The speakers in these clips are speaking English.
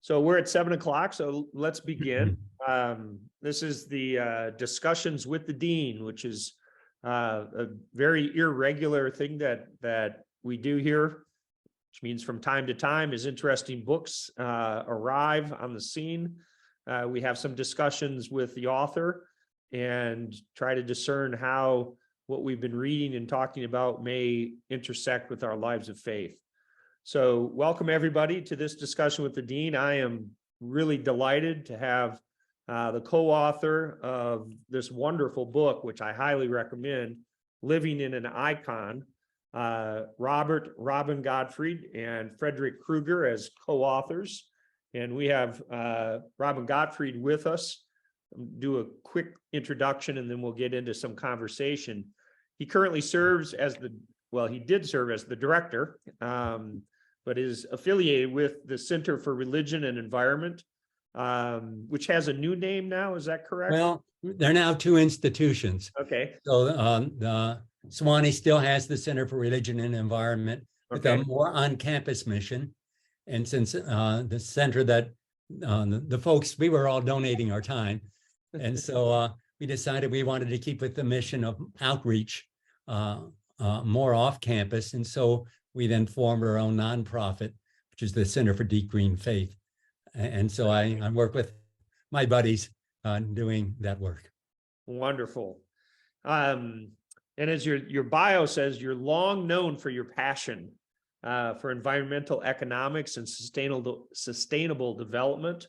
So we're at 7 o'clock, so let's begin. This is the discussions with the dean, which is a very irregular thing that we do here, which means from time to time, as interesting books arrive on the scene, we have some discussions with the author and try to discern how what we've been reading and talking about may intersect with our lives of faith. So welcome everybody to this discussion with the dean. I am really delighted to have the co-author of this wonderful book, which I highly recommend, Living in an Icon, Robin Gottfried and Frederick Krueger as co-authors. And we have Robin Gottfried with us. Do a quick introduction and then we'll get into some conversation. He currently serves as he did serve as the director, but is affiliated with the Center for Religion and Environment, which has a new name now. Is that correct? Well, they're now two institutions. Okay. So the Sewanee still has the Center for Religion and Environment with a more on-campus mission. And since the center that the folks, we were all donating our time. And so we decided we wanted to keep with the mission of outreach more off campus. And so we then formed our own nonprofit, which is the Center for Deep Green Faith. And so I work with my buddies doing that work. Wonderful. And as your bio says, you're long known for your passion for environmental economics and sustainable development.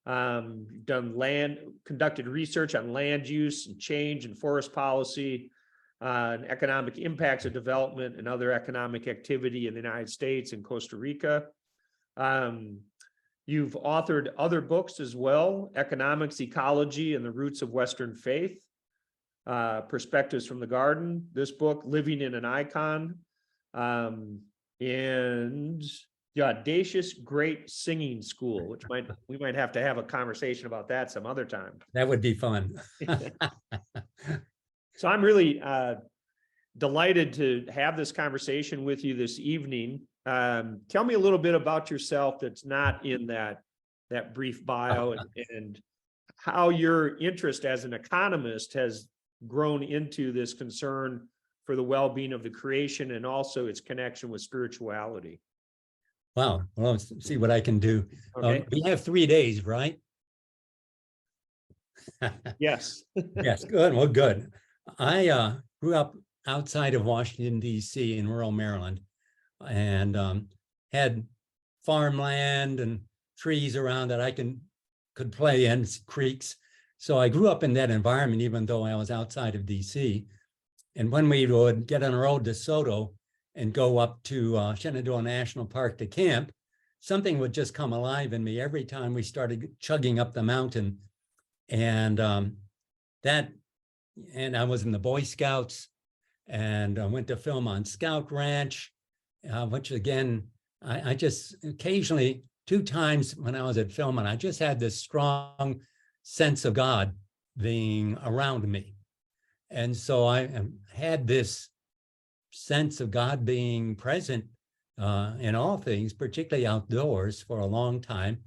You've conducted research on land use and change and forest policy, and economic impacts of development and other economic activity in the United States and Costa Rica. You've authored other books as well: Economics, Ecology, and the Roots of Western Faith, Perspectives from the Garden, this book, Living in an Icon, and The Audacious Great Singing School, which we might have to have a conversation about that some other time. That would be fun. So I'm really delighted to have this conversation with you this evening. Tell me a little bit about yourself that's not in that brief bio, and how your interest as an economist has grown into this concern for the well-being of the creation and also its connection with spirituality. Wow. Well, let's see what I can do. Okay. We have 3 days, right? Yes. Yes, good. Well, good. I grew up outside of Washington, D.C. in rural Maryland, and had farmland and trees around that I could play in, creeks. So I grew up in that environment, even though I was outside of D.C. And when we would get on the road to Soto and go up to Shenandoah National Park to camp, something would just come alive in me every time we started chugging up the mountain. And I was in the Boy Scouts, and I went to film on Scout Ranch, which again, I just occasionally, 2 times when I was at filming, I just had this strong sense of God being around me. And so I had this sense of God being present in all things, particularly outdoors, for a long time.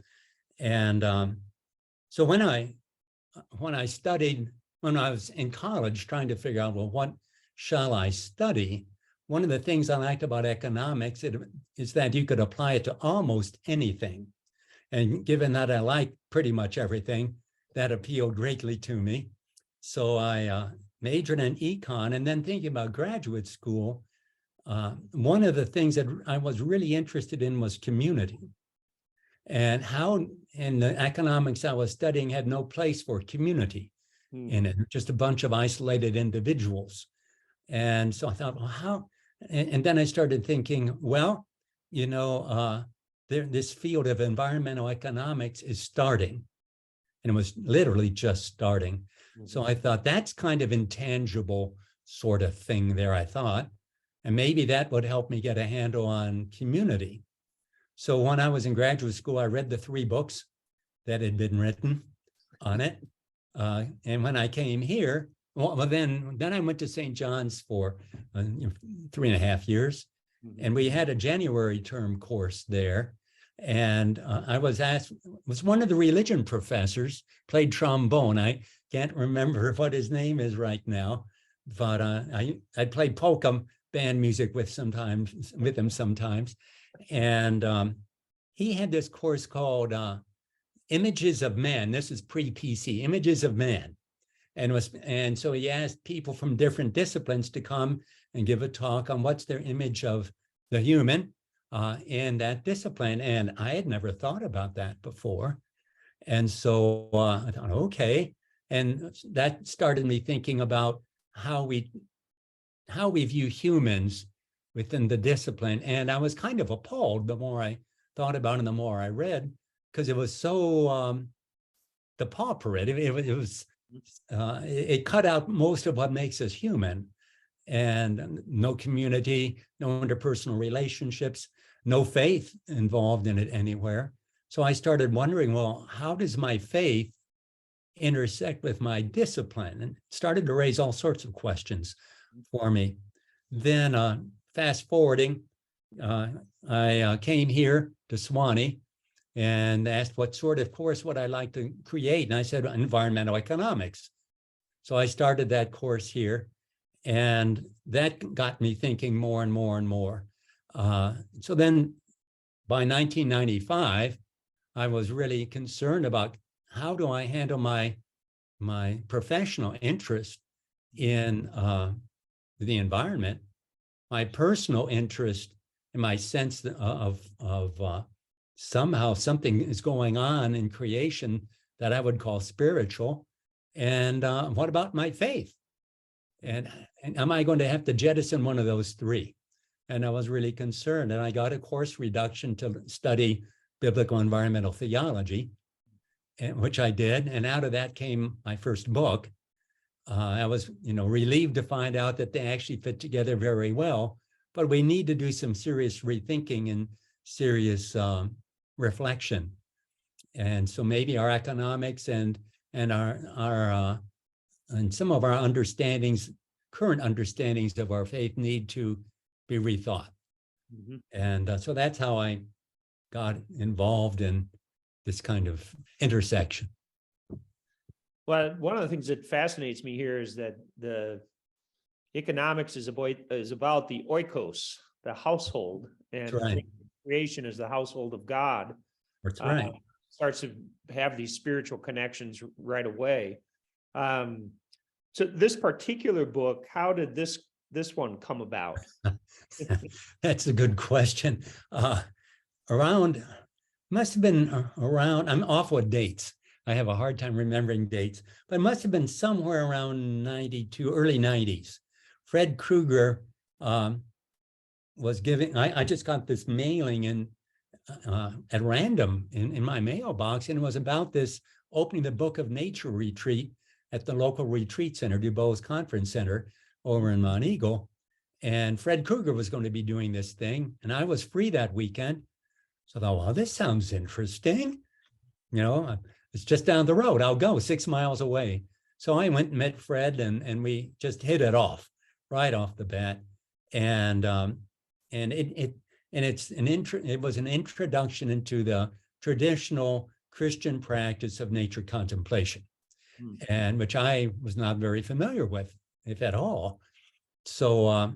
And so when I studied, when I was in college trying to figure out, well, what shall I study? One of the things I liked about economics is that you could apply it to almost anything. And given that I like pretty much everything, that appealed greatly to me. So I majored in econ, and then thinking about graduate school, one of the things that I was really interested in was community, and how in the economics I was studying had no place for community in it, just a bunch of isolated individuals. And so I thought, well, how? And then I started thinking, well, this field of environmental economics is starting, and it was literally just starting. So I thought that's kind of intangible sort of thing there, I thought, and maybe that would help me get a handle on community. So when I was in graduate school, I read the 3 books that had been written on it. And when I came here, then I went to St. John's for 3.5 years. And we had a January term course there. And I was asked, was one of the religion professors, played trombone. I can't remember what his name is right now, but I played polka band music with him sometimes. And he had this course called Images of Man. This is pre-PC, Images of Man. And so he asked people from different disciplines to come and give a talk on what's their image of the human in that discipline. And I had never thought about that before. And so I thought, okay. And that started me thinking about how we view humans within the discipline. And I was kind of appalled the more I thought about it and the more I read, because it was so depauperate. It cut out most of what makes us human, and no community, no interpersonal relationships, no faith involved in it anywhere. So I started wondering, well, how does my faith intersect with my discipline? And started to raise all sorts of questions for me. Then fast forwarding, I came here to Swanee and asked what sort of course would I like to create. And I said, environmental economics. So I started that course here, and that got me thinking more and more and more. So then by 1995, I was really concerned about how do I handle my professional interest in the environment, my personal interest and my sense of somehow something is going on in creation that I would call spiritual. And what about my faith? And am I going to have to jettison one of those three? And I was really concerned. And I got a course reduction to study biblical environmental theology, which I did. And out of that came my first book. I was, relieved to find out that they actually fit together very well. But we need to do some serious rethinking and serious reflection. And so maybe our economics and our and some of our understandings, current understandings of our faith, need to be rethought. Mm-hmm. And so that's how I got involved in this kind of intersection. Well, one of the things that fascinates me here is that the economics is about the oikos, the household, and right. Creation is the household of God. That's right. Starts to have these spiritual connections right away. So this particular book, how did this one come about? That's a good question. Must have been around, I'm awful with dates. I have a hard time remembering dates, but it must have been somewhere around 92, early 90s. Fred Krueger was giving, I just got this mailing in at random in my mailbox, and it was about this opening the Book of Nature retreat at the local retreat center, DuBose Conference Center over in Mount Eagle. And Fred Krueger was going to be doing this thing, and I was free that weekend. So I thought, well, this sounds interesting. It's just down the road. I'll go 6 miles away. So I went and met Fred, and we just hit it off right off the bat. And it was an introduction into the traditional Christian practice of nature contemplation, and which I was not very familiar with, if at all. So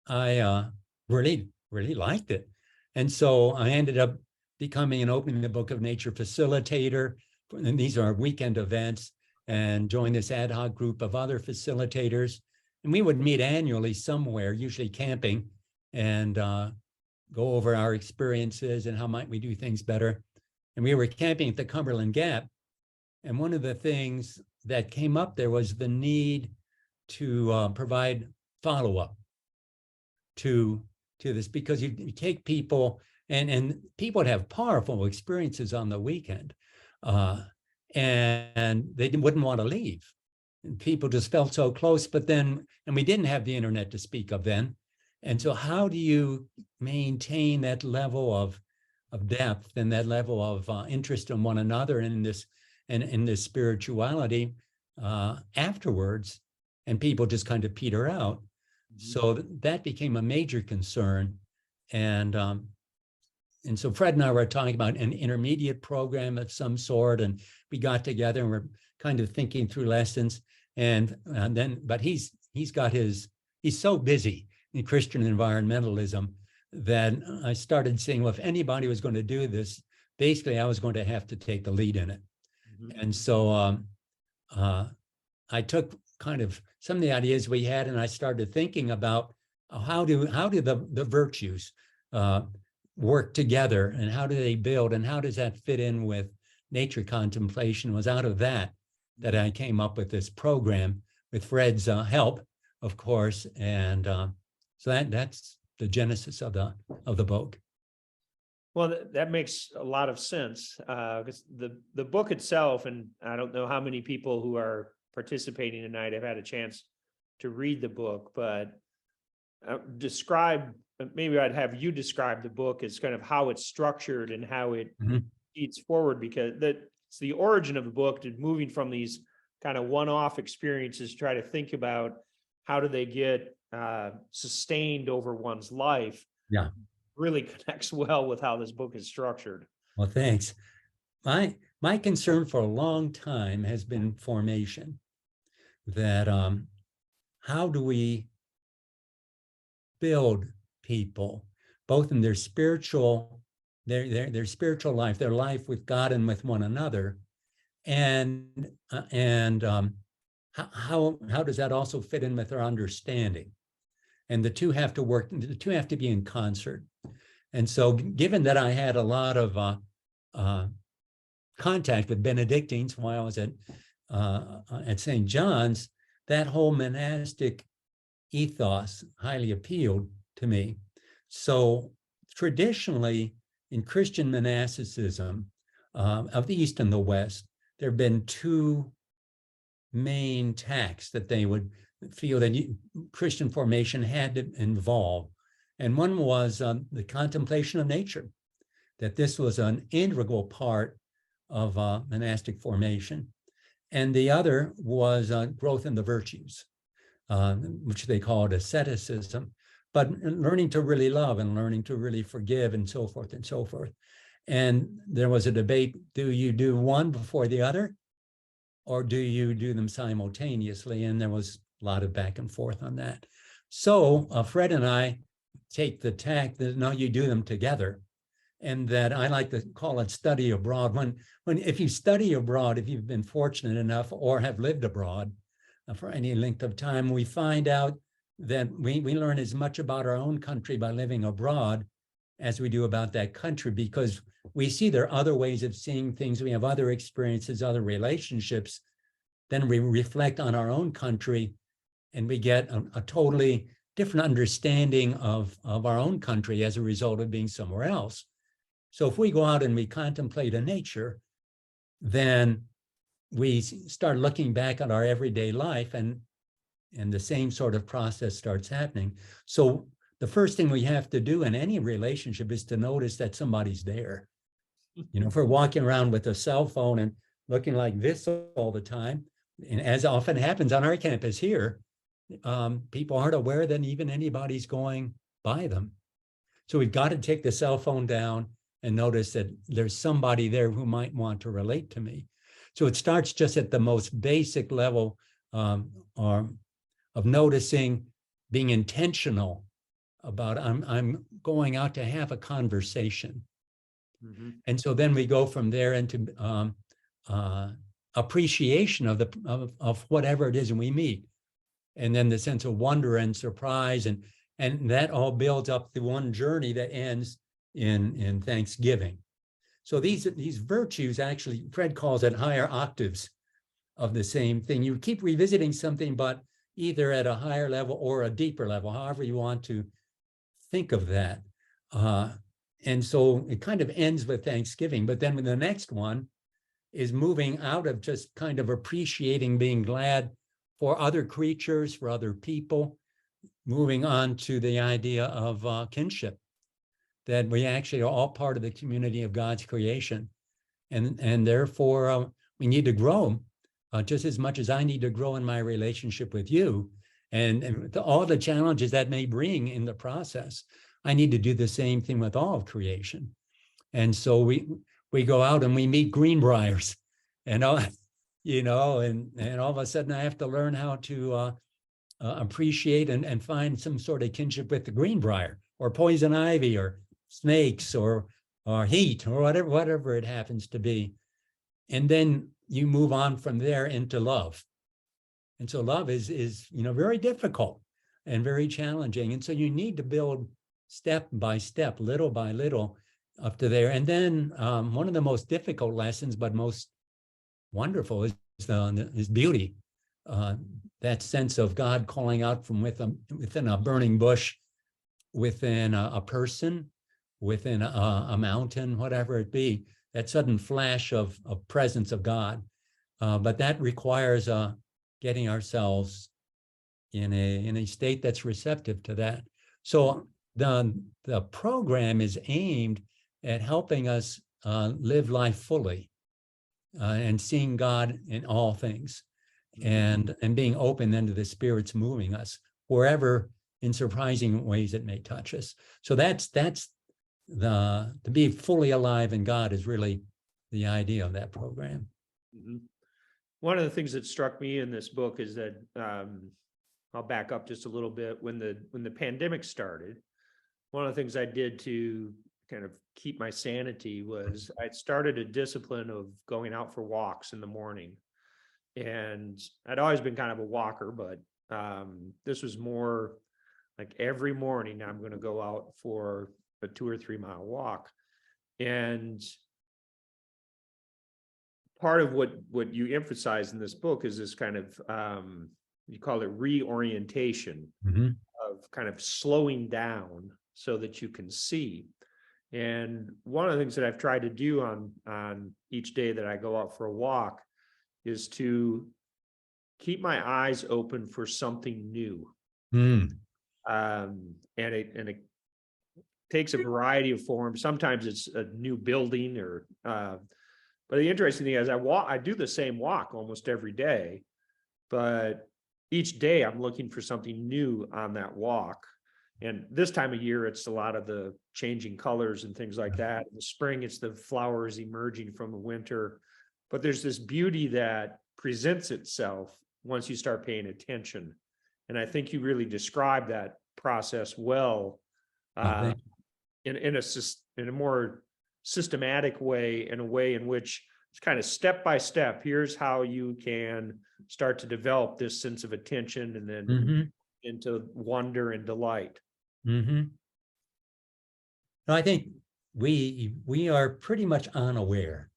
I really liked it. And so I ended up becoming an Opening the Book of Nature facilitator. And these are weekend events, and joined this ad hoc group of other facilitators. And we would meet annually somewhere, usually camping, and go over our experiences and how might we do things better. And we were camping at the Cumberland Gap. And one of the things that came up there was the need to provide follow-up to this, because you take people, and people would have powerful experiences on the weekend, and they wouldn't want to leave. And people just felt so close, and we didn't have the internet to speak of then. And so how do you maintain that level of depth and that level of interest in one another and in this spirituality afterwards? And people just kind of peter out. Mm-hmm. So that became a major concern. And so Fred and I were talking about an intermediate program of some sort, and we got together and we're kind of thinking through lessons. But he's so busy in Christian environmentalism that I started saying, well, if anybody was going to do this, basically I was going to have to take the lead in it. Mm-hmm. And so I took kind of some of the ideas we had, and I started thinking about how do the virtues work together, and how do they build, and how does that fit in with nature contemplation. It was out of that I came up with this program with Fred's help, of course, and so that's the genesis of the book. Well, that makes a lot of sense, because the book itself, and I don't know how many people who are participating tonight have had a chance to read the book, but maybe I'd have you describe the book as kind of how it's structured and how it feeds forward, because it's the origin of the book, to moving from these kind of one-off experiences, try to think about how do they get sustained over one's life. Yeah, really connects well with how this book is structured. Well, thanks. My concern for a long time has been formation. That how do we build people, both in their spiritual, their spiritual life, their life with God and with one another, and how does that also fit in with our understanding? And the two have to work. The two have to be in concert. And so, given that I had a lot of contact with Benedictines while I was at St. John's, that whole monastic ethos highly appealed to me. So traditionally, in Christian monasticism of the East and the West, there have been two main tacks that they would feel that Christian formation had to involve. And one was the contemplation of nature, that this was an integral part of monastic formation. And the other was growth in the virtues, which they called asceticism, but learning to really love and learning to really forgive and so forth and so forth. And there was a debate, do you do one before the other, or do you do them simultaneously? And there was a lot of back and forth on that. So Fred and I take the tack that no, you do them together. And that I like to call it study abroad. If you study abroad, if you've been fortunate enough or have lived abroad for any length of time, we find out that we learn as much about our own country by living abroad as we do about that country, because we see there are other ways of seeing things. We have other experiences, other relationships. Then we reflect on our own country and we get a totally different understanding of our own country as a result of being somewhere else. So if we go out and we contemplate a nature, then we start looking back at our everyday life, and the same sort of process starts happening. So the first thing we have to do in any relationship is to notice that somebody's there. You know, if we're walking around with a cell phone and looking like this all the time, and as often happens on our campus here, people aren't aware that even anybody's going by them. So we've got to take the cell phone down and notice that there's somebody there who might want to relate to me. So it starts just at the most basic level of noticing, being intentional about I'm going out to have a conversation. Mm-hmm. And so then we go from there into appreciation of whatever it is and we meet. And then the sense of wonder and surprise, and that all builds up the one journey that ends in Thanksgiving. So these virtues, actually, Fred calls it higher octaves of the same thing. You keep revisiting something, but either at a higher level or a deeper level, however you want to think of that. And so it kind of ends with Thanksgiving, but then the next one is moving out of just kind of appreciating, being glad for other creatures, for other people, moving on to the idea of kinship, that we actually are all part of the community of God's creation. And therefore, we need to grow just as much as I need to grow in my relationship with you. And all the challenges that may bring in the process, I need to do the same thing with all of creation. And so we go out and we meet greenbriers, and and all of a sudden I have to learn how to appreciate and find some sort of kinship with the greenbrier or poison ivy or snakes or heat or whatever it happens to be. And then you move on from there into love. And so love is very difficult and very challenging. And so you need to build step by step, little by little, up to there. And then one of the most difficult lessons, but most wonderful, is beauty. That sense of God calling out from within a burning bush, within a person, within a mountain, whatever it be, that sudden flash of presence of God. But that requires getting ourselves in a state that's receptive to that. So the program is aimed at helping us live life fully and seeing God in all things, and being open then to the Spirit's moving us wherever in surprising ways it may touch us. So that's to be fully alive in God is really the idea of that program. One of the things that struck me in this book is that I'll back up just a little bit. When the pandemic started, one of the things I did to kind of keep my sanity was I started a discipline of going out for walks in the morning. And I'd always been kind of a walker, but this was more like every morning I'm going to go out for a 2 or 3 mile walk. And part of what you emphasize in this book is this kind of, you call it reorientation, of kind of slowing down so that you can see. And one of the things that I've tried to do on each day that I go out for a walk is to keep my eyes open for something new. And it takes a variety of forms. Sometimes it's a new building but the interesting thing is I do the same walk almost every day, but each day I'm looking for something new on that walk. And this time of year, it's a lot of the changing colors and things like that. In the spring, it's the flowers emerging from the winter. But there's this beauty that presents itself once you start paying attention. And I think you really describe that process well, in a more systematic way, in a way in which it's kind of step by step. Here's how you can start to develop this sense of attention, and then into wonder and delight. No, I think we are pretty much unaware.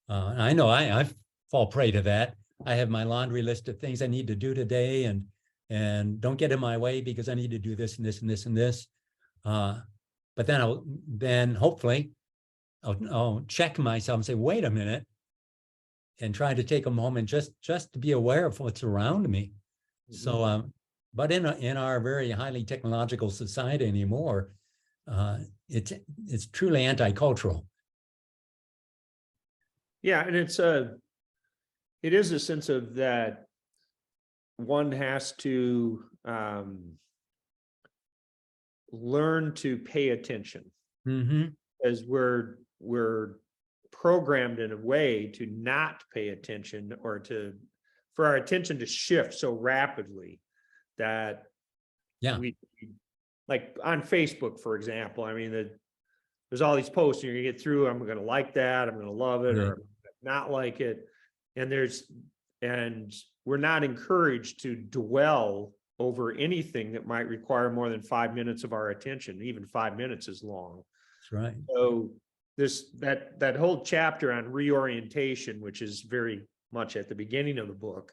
I know I fall prey to that. I have my laundry list of things I need to do today, and don't get in my way because I need to do this and this and this and this. But then hopefully I'll check myself and say, wait a minute, and try to take a moment just to be aware of what's around me. So, but in our very highly technological society anymore, it's truly anti-cultural. Yeah, and it is a sense of that one has to learn to pay attention, as we're programmed in a way to not pay attention, or for our attention to shift so rapidly that we, like on Facebook, for example. I mean, there's all these posts, and you're gonna get through. I'm going to like that. I'm going to love it, or not like it. And we're not encouraged to dwell over anything that might require more than 5 minutes of our attention. Even 5 minutes is long. That's right. So that whole chapter on reorientation, which is very much at the beginning of the book,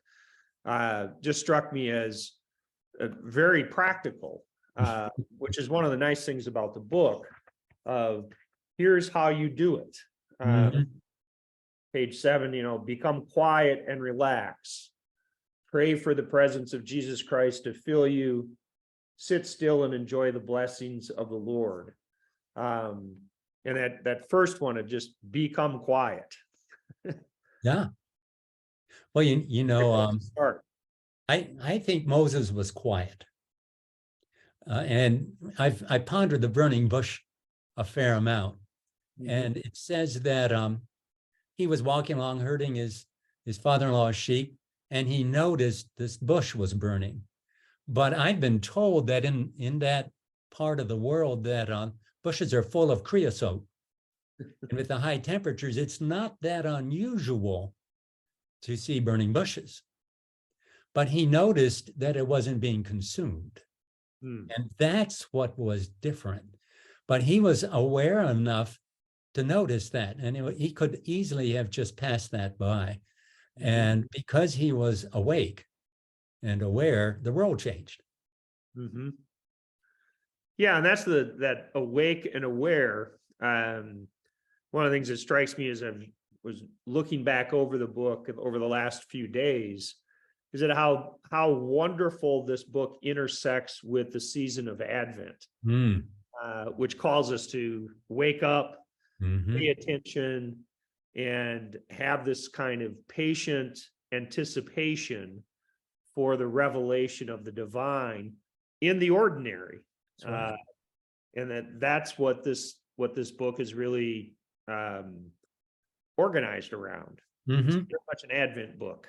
just struck me as very practical, which is one of the nice things about the book. Here's how you do it. Page 7, become quiet and relax. Pray for the presence of Jesus Christ to fill you. Sit still and enjoy the blessings of the Lord. And that first one of just become quiet. Yeah. Well, I think Moses was quiet. And I pondered the burning bush a fair amount. And it says that he was walking along herding his father-in-law's sheep, and he noticed this bush was burning. But I've been told that in that part of the world that bushes are full of creosote. And with the high temperatures, it's not that unusual to see burning bushes. But he noticed that it wasn't being consumed. And that's what was different. But he was aware enough to notice that. And he could easily have just passed that by. And because he was awake and aware, the world changed. Yeah, and that's that awake and aware. One of the things that strikes me as I was looking back over the book over the last few days is that how wonderful this book intersects with the season of Advent, which calls us to wake up, pay attention, and have this kind of patient anticipation for the revelation of the divine in the ordinary. Right. And that's what this book is really organized around. It's very much an Advent book.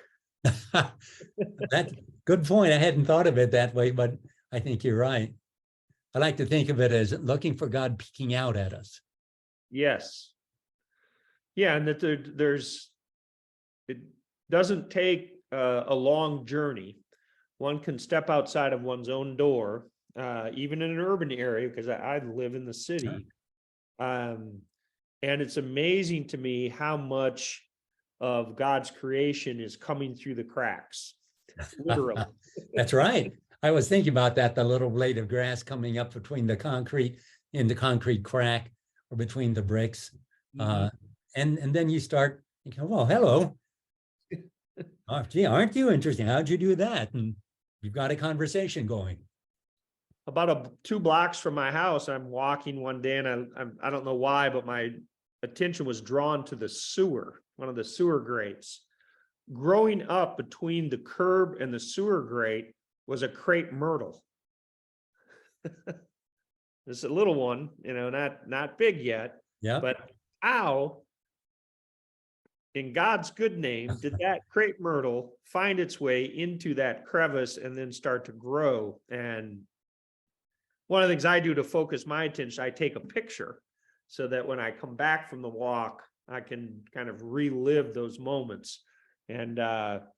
That's good point. I hadn't thought of it that way, but I think you're right. I like to think of it as looking for God peeking out at us. Yes. Yeah, and that it doesn't take a long journey. One can step outside of one's own door, even in an urban area, because I live in the city. And it's amazing to me how much of God's creation is coming through the cracks, literally. That's right. I was thinking about that, the little blade of grass coming up between the concrete in the concrete crack or between the bricks. And then you start thinking, well, hello. Oh, gee, aren't you interesting? How'd you do that? And you've got a conversation going. About 2 blocks from my house, I'm walking one day, and I don't know why, but my attention was drawn to the sewer, one of the sewer grates. Growing up between the curb and the sewer grate was a crepe myrtle. It's a little one, not big yet. Yeah. But how, in God's good name, did that crepe myrtle find its way into that crevice and then start to grow? And one of the things I do to focus my attention, I take a picture so that when I come back from the walk, I can kind of relive those moments. And that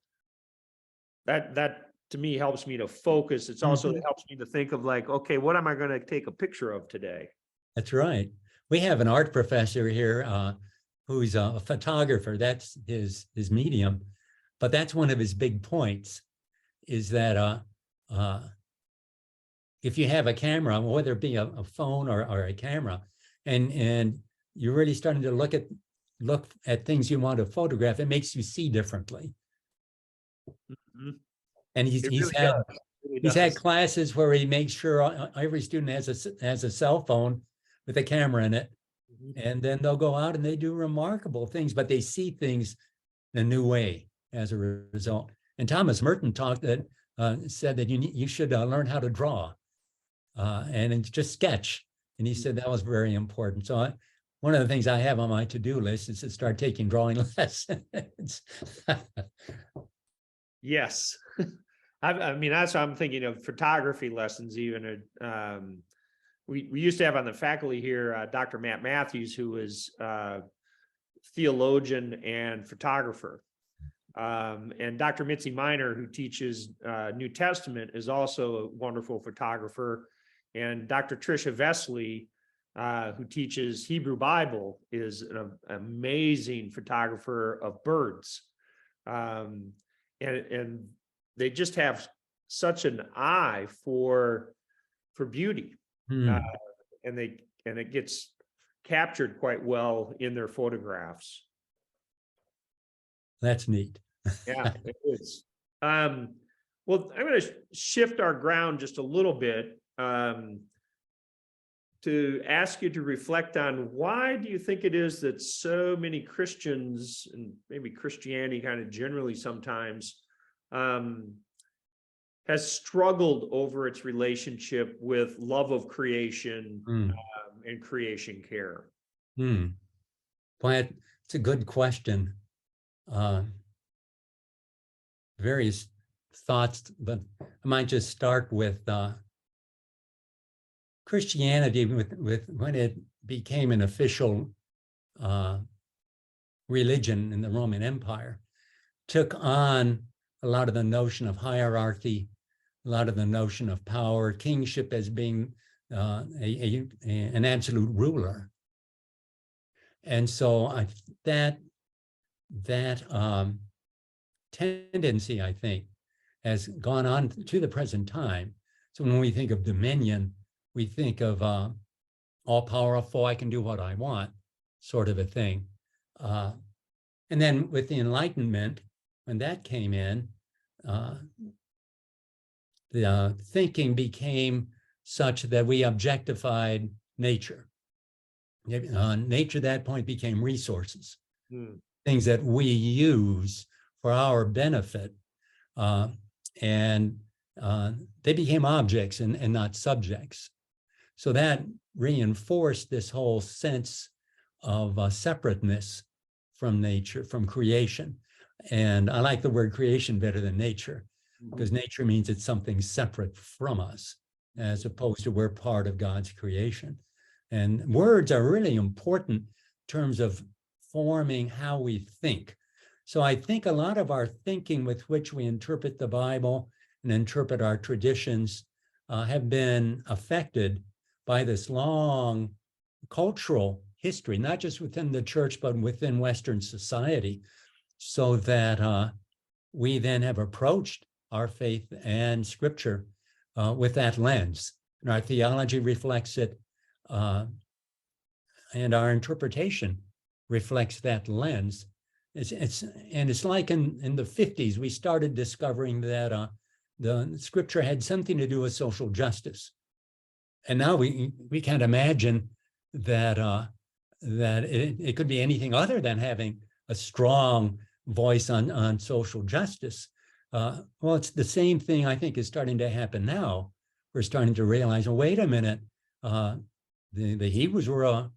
to me helps me to focus. It's also it helps me to think of like, okay, what am I going to take a picture of today? That's right. We have an art professor here who's a photographer. That's his medium. But that's one of his big points, is that if you have a camera, whether it be a phone or a camera, and you're really starting to look at things you want to photograph, it makes you see differently. And he's had classes where he makes sure every student has a cell phone with a camera in it, and then they'll go out and they do remarkable things, but they see things in a new way as a result. And Thomas Merton said that you should learn how to draw and just sketch. And he said that was very important. So one of the things I have on my to-do list is to start taking drawing lessons. Yes. I mean, that's what I'm thinking of, photography lessons even. We used to have on the faculty here, Dr. Matt Matthews, who is theologian and photographer. And Dr. Mitzi Miner, who teaches New Testament, is also a wonderful photographer. And Dr. Tricia Vesley, who teaches Hebrew Bible, is an amazing photographer of birds. And they just have such an eye for beauty. And it gets captured quite well in their photographs. That's neat. Yeah, it is. Well, I'm going to shift our ground just a little bit to ask you to reflect on, why do you think it is that so many Christians, and maybe Christianity kind of generally sometimes, has struggled over its relationship with love of creation and creation care? Boy, it's a good question. Various thoughts, but I might just start with Christianity with when it became an official religion in the Roman Empire, took on a lot of the notion of hierarchy, a lot of the notion of power, kingship as being an absolute ruler. And so that tendency, I think, has gone on to the present time. So when we think of dominion, we think of all powerful, I can do what I want, sort of a thing. And then with the Enlightenment, when that came in, the thinking became such that we objectified nature. Nature at that point became resources, things that we use for our benefit. And they became objects and not subjects. So that reinforced this whole sense of separateness from nature, from creation. And I like the word creation better than nature, because nature means it's something separate from us, as opposed to we're part of God's creation. And words are really important in terms of forming how we think. So I think a lot of our thinking with which we interpret the Bible and interpret our traditions have been affected by this long cultural history, not just within the church, but within Western society, so that we then have approached our faith and scripture with that lens. And our theology reflects it, and our interpretation reflects that lens. It's like in the 50s, we started discovering that the scripture had something to do with social justice. And now we can't imagine that it could be anything other than having a strong voice on social justice. Well, it's the same thing I think is starting to happen now. We're starting to realize, well, wait a minute, the Hebrews were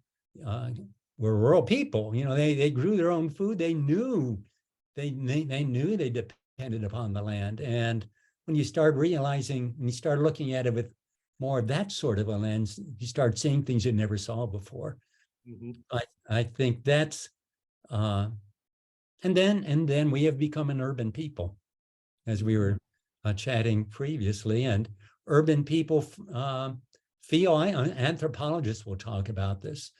rural people. You know, they grew their own food. They knew they depended upon the land. And when you start realizing, when you start looking at it with more of that sort of a lens, you start seeing things you never saw before. I think that's and then we have become an urban people, as we were chatting previously, and urban people feel, anthropologists will talk about this,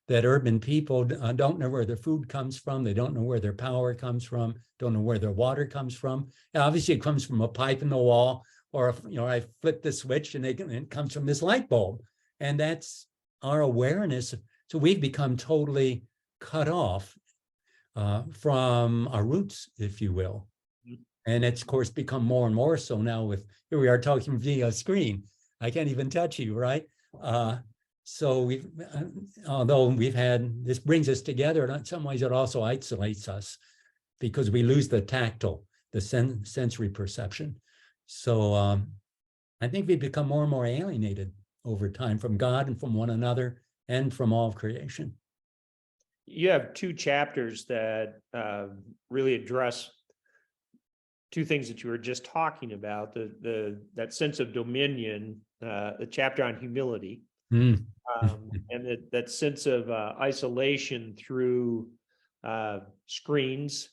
that urban people don't know where their food comes from. They don't know where their power comes from, don't know where their water comes from. And obviously, it comes from a pipe in the wall, or if, I flip the switch and it comes from this light bulb. And that's our awareness. So we've become totally cut off from our roots, if you will. And it's, of course, become more and more so now with, here we are talking via screen. I can't even touch you, right? So although we've had, this brings us together, in some ways it also isolates us because we lose the tactile, the sensory perception. So I think we've become more and more alienated over time from God and from one another and from all of creation. You have two chapters that really address two things that you were just talking about, that sense of dominion, the chapter on humility, and that sense of isolation through screens,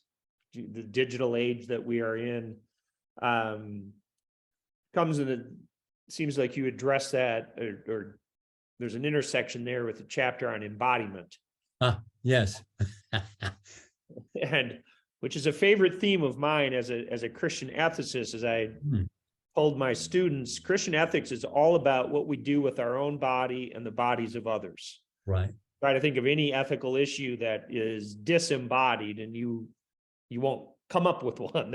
the digital age that we are in, comes in. It seems like you address that, or there's an intersection there with the chapter on embodiment. Yes. And which is a favorite theme of mine as a Christian ethicist. As I told my students, Christian ethics is all about what we do with our own body and the bodies of others. Right. Try to think of any ethical issue that is disembodied, and you won't come up with one.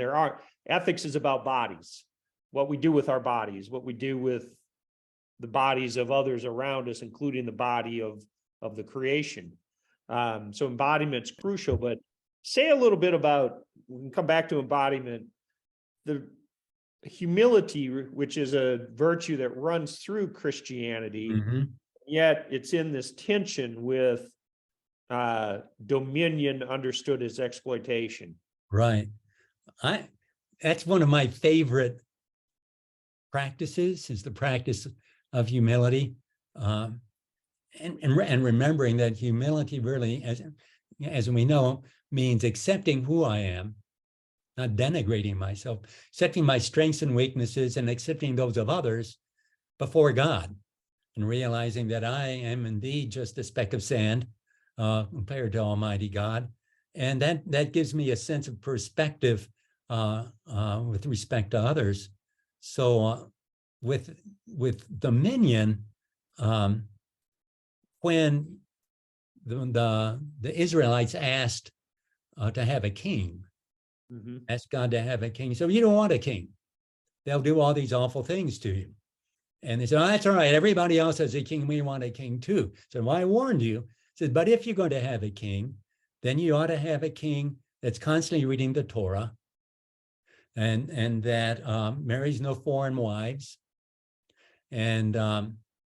Ethics is about bodies, what we do with our bodies, what we do with the bodies of others around us, including the body of the creation. So embodiment's crucial, but say a little bit about, we can come back to embodiment, the humility, which is a virtue that runs through Christianity, yet it's in this tension with dominion understood as exploitation. Right. That's one of my favorite practices, is the practice of humility. And remembering that humility really, as we know, means accepting who I am, not denigrating myself, accepting my strengths and weaknesses and accepting those of others before God, and realizing that I am indeed just a speck of sand compared to Almighty God. And that gives me a sense of perspective with respect to others. So with dominion, when the Israelites asked to have a king, asked God to have a king, so you don't want a king. They'll do all these awful things to you. And they said, oh, that's all right. Everybody else has a king. We want a king too. So, well, I warned you. He said, but if you're going to have a king, then you ought to have a king that's constantly reading the Torah, and that marries no foreign wives, and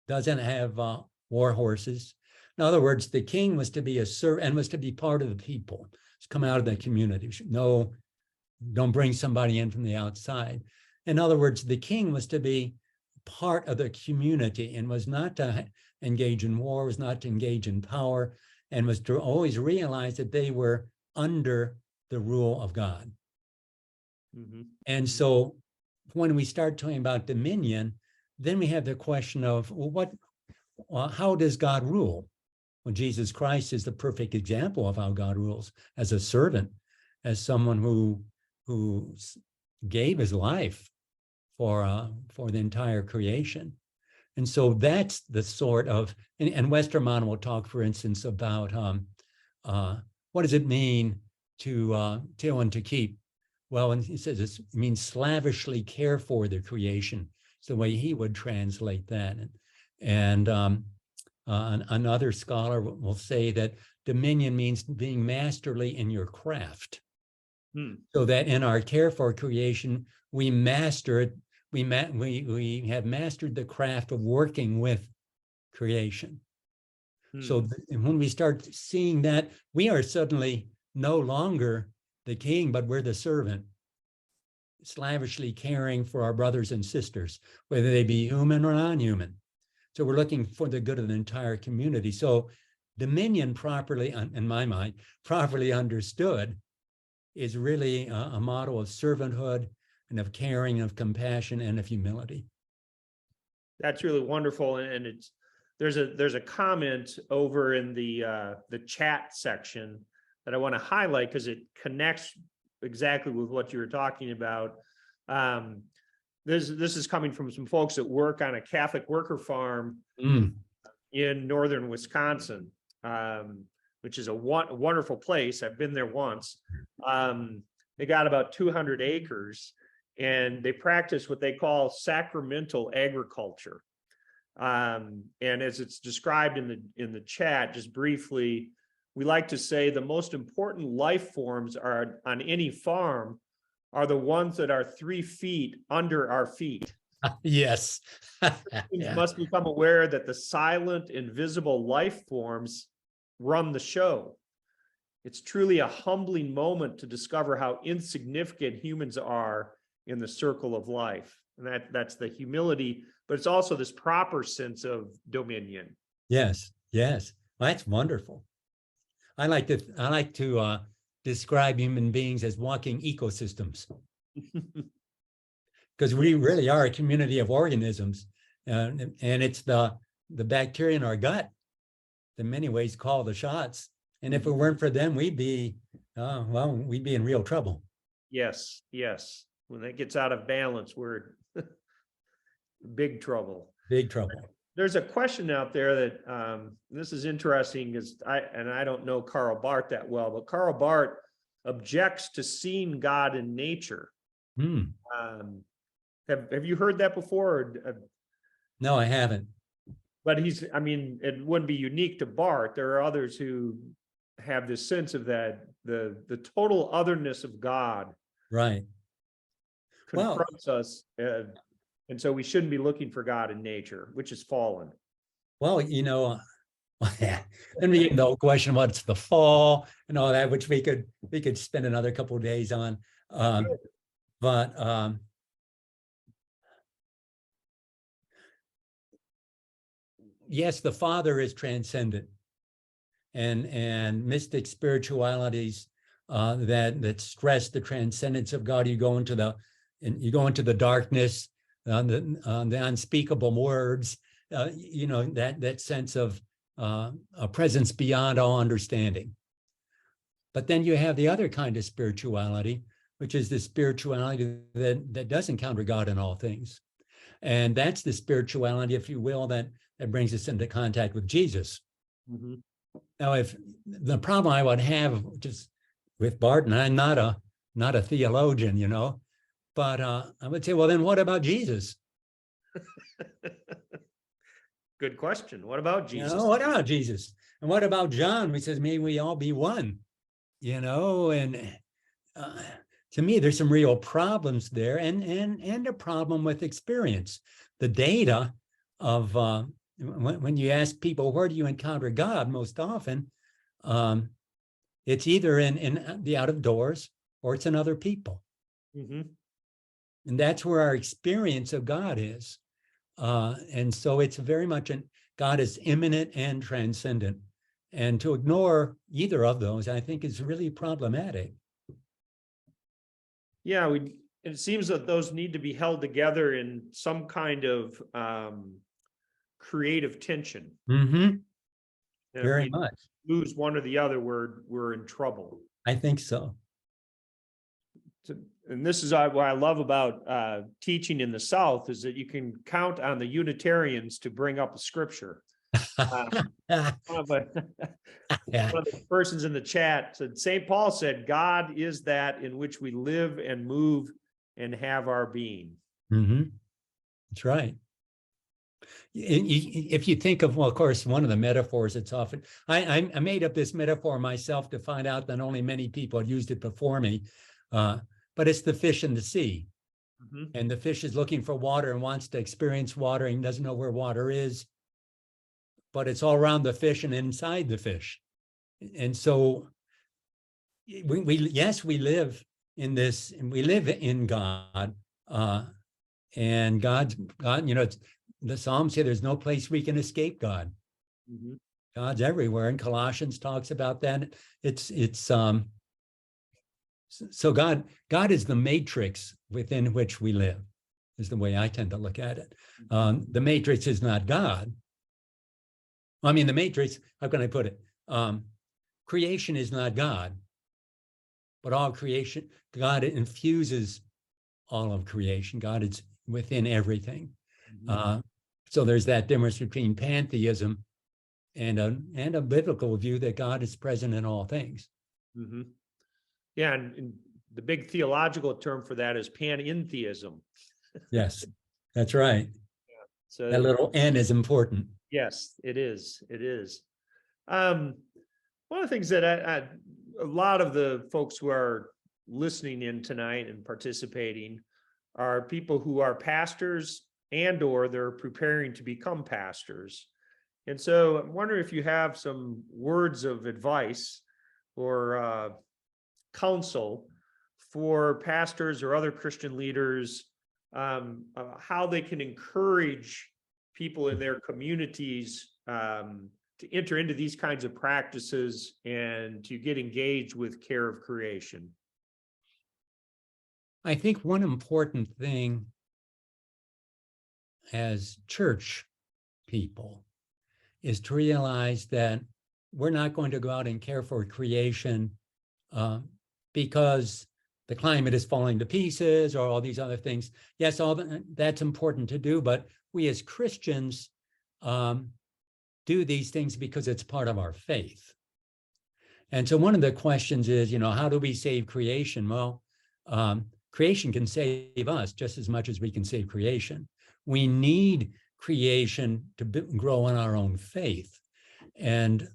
doesn't have war horses. In other words, the king was to be a servant and was to be part of the people. It's come out of the community. No, don't bring somebody in from the outside. In other words, the king was to be part of the community and was not to engage in war, was not to engage in power, and was to always realize that they were under the rule of God. And so when we start talking about dominion, then we have the question of, well, how does God rule? Well, Jesus Christ is the perfect example of how God rules, as a servant, as someone who gave his life for the entire creation. And so that's the sort of, and Westermann will talk, for instance, about what does it mean to till and to keep? Well, and he says it means slavishly care for the creation. It's the way he would translate that. And another scholar will say that dominion means being masterly in your craft. So that in our care for creation, we master it. We have mastered the craft of working with creation. So when we start seeing that, we are suddenly no longer the king, but we're the servant, slavishly caring for our brothers and sisters, whether they be human or non-human. So we're looking for the good of the entire community. So dominion, properly, in my mind, properly understood, is really a model of servanthood and of caring, of compassion, and of humility. That's really wonderful. And it's there's a comment over in the chat section that I want to highlight because it connects exactly with what you were talking about. This is coming from some folks that work on a Catholic worker farm in northern Wisconsin, which is a wonderful place. I've been there once. They got about 200 acres, and they practice what they call sacramental agriculture. And as it's described in the chat, just briefly, we like to say the most important life forms are on any farm are the ones that are 3 feet under our feet. Yes. Yeah. Must become aware that the silent, invisible life forms run the show. It's truly a humbling moment to discover how insignificant humans are in the circle of life. And that's the humility, but it's also this proper sense of dominion. Yes, yes. Well, that's wonderful. I like to describe human beings as walking ecosystems, because we really are a community of organisms, and it's the bacteria in our gut that in many ways call the shots. And if it weren't for them, we'd be in real trouble. Yes, yes. When that gets out of balance, we're big trouble. Big trouble. There's a question out there that this is interesting, because I don't know Karl Barth that well, but Karl Barth objects to seeing God in nature. Have you heard that before? No, I haven't. But it wouldn't be unique to Barth. There are others who have this sense of that the total otherness of God, right, confronts us. And so we shouldn't be looking for God in nature, which is fallen. Well, Yeah. Then we get into the question what's the fall and all that, which we could spend another couple of days on. But yes, the Father is transcendent, and mystic spiritualities that stress the transcendence of God. You go into the darkness, the unspeakable words. That sense of a presence beyond all understanding. But then you have the other kind of spirituality, which is the spirituality that does encounter God in all things. And that's the spirituality, if you will, that brings us into contact with Jesus. Mm-hmm. Now, if the problem I would have just with Barton, I'm not a theologian, but I would say, well, then what about Jesus? Good question. What about Jesus? What about Jesus? And what about John? He says, may we all be one, and to me, there's some real problems there, and a problem with experience. The data of when you ask people, where do you encounter God most often? It's either in the out of doors or it's in other people. Mm-hmm. And that's where our experience of God is. And so it's very much God is immanent and transcendent. And to ignore either of those, I think, is really problematic. Yeah, it seems that those need to be held together in some kind of creative tension. Mm-hmm. Very much. Lose one or the other, we're in trouble. I think so. And this is what I love about teaching in the South, is that you can count on the Unitarians to bring up a scripture. One of the persons in the chat said, St. Paul said, God is that in which we live and move and have our being. Mm-hmm. That's right. If you think of, well, of course, one of the metaphors it's often, I made up this metaphor myself to find out that only many people had used it before me, but it's the fish in the sea. Mm-hmm. And the fish is looking for water and wants to experience water and doesn't know where water is, but it's all around the fish and inside the fish. And so we live in this, and we live in God, and God, the Psalms say there's no place we can escape God. Mm-hmm. God's everywhere, and Colossians talks about that. So God is the matrix within which we live, is the way I tend to look at it. The matrix is not God. I mean, the matrix, how can I put it? Creation is not God, but all creation, God infuses all of creation. God is within everything. Mm-hmm. So there's that difference between pantheism and a biblical view that God is present in all things. Mm-hmm. Yeah, and the big theological term for that is panentheism. Yes, that's right. Yeah. So that little N is important. Yes, it is. It is. One of the things that a lot of the folks who are listening in tonight and participating are people who are pastors and/or they're preparing to become pastors. And so I'm wondering if you have some words of advice or counsel for pastors or other Christian leaders, how they can encourage people in their communities to enter into these kinds of practices and to get engaged with care of creation. I think one important thing as church people is to realize that we're not going to go out and care for creation because the climate is falling to pieces or all these other things. Yes, that's important to do, but we as Christians do these things because it's part of our faith. And so one of the questions is, how do we save creation? Well, creation can save us just as much as we can save creation. We need creation to grow in our own faith. And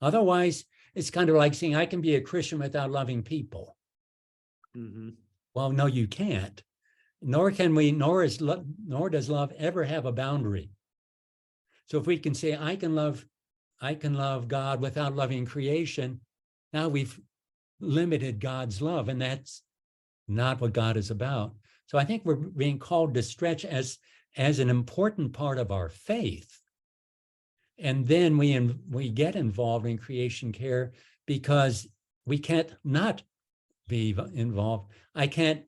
otherwise, it's kind of like saying, I can be a Christian without loving people. Mm-hmm. Well, no, you can't. Nor can we, nor does love ever have a boundary. So if we can say, I can love I can love God without loving creation, now we've limited God's love, and that's not what God is about. So I think we're being called to stretch as an important part of our faith. And then we get involved in creation care because we can't not be involved. I can't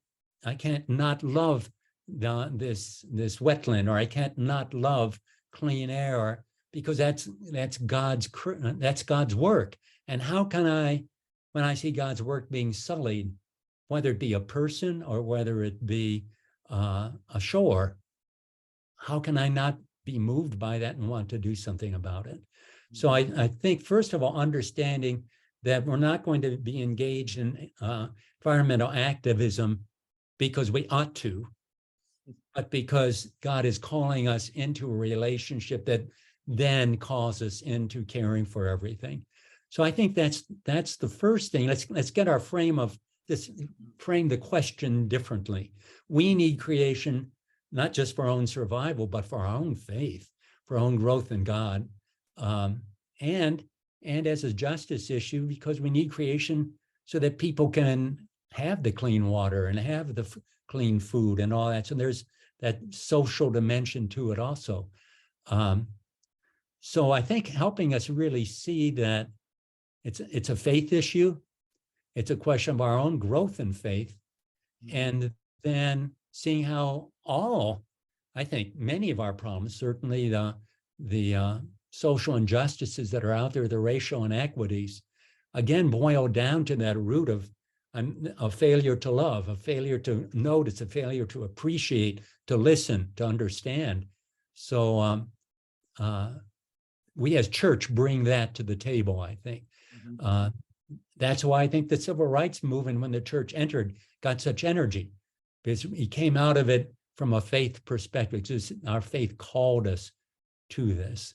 not love this wetland, or I can't not love clean air, because that's God's work. And how can I, when I see God's work being sullied, whether it be a person or whether it be a shore, how can I not be moved by that and want to do something about it? So I think, first of all, understanding that we're not going to be engaged in environmental activism because we ought to, but because God is calling us into a relationship that then calls us into caring for everything. So I think that's the first thing. Let's get our frame the question differently. We need creation, not just for our own survival, but for our own faith, for our own growth in God. And as a justice issue, because we need creation so that people can have the clean water and have the clean food and all that. So there's that social dimension to it also. So I think helping us really see that it's a faith issue. It's a question of our own growth in faith. And then seeing how I think many of our problems, certainly the social injustices that are out there, the racial inequities, again, boil down to that root of a failure to love, a failure to notice, a failure to appreciate, to listen, to understand. So we as church bring that to the table, I think. That's why I think the civil rights movement, when the church entered, got such energy, because we came out of it from a faith perspective. Just our faith called us to this.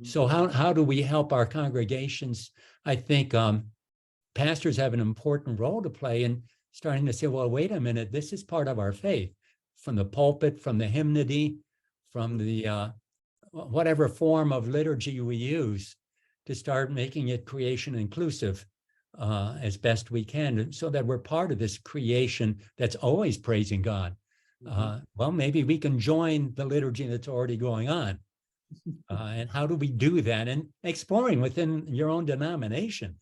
So how do we help our congregations? I think pastors have an important role to play in starting to say, well, wait a minute, this is part of our faith, from the pulpit, from the hymnody, from the whatever form of liturgy we use, to start making it creation inclusive as best we can, so that we're part of this creation that's always praising God. Well, maybe we can join the liturgy that's already going on. And how do we do that? And exploring within your own denomination,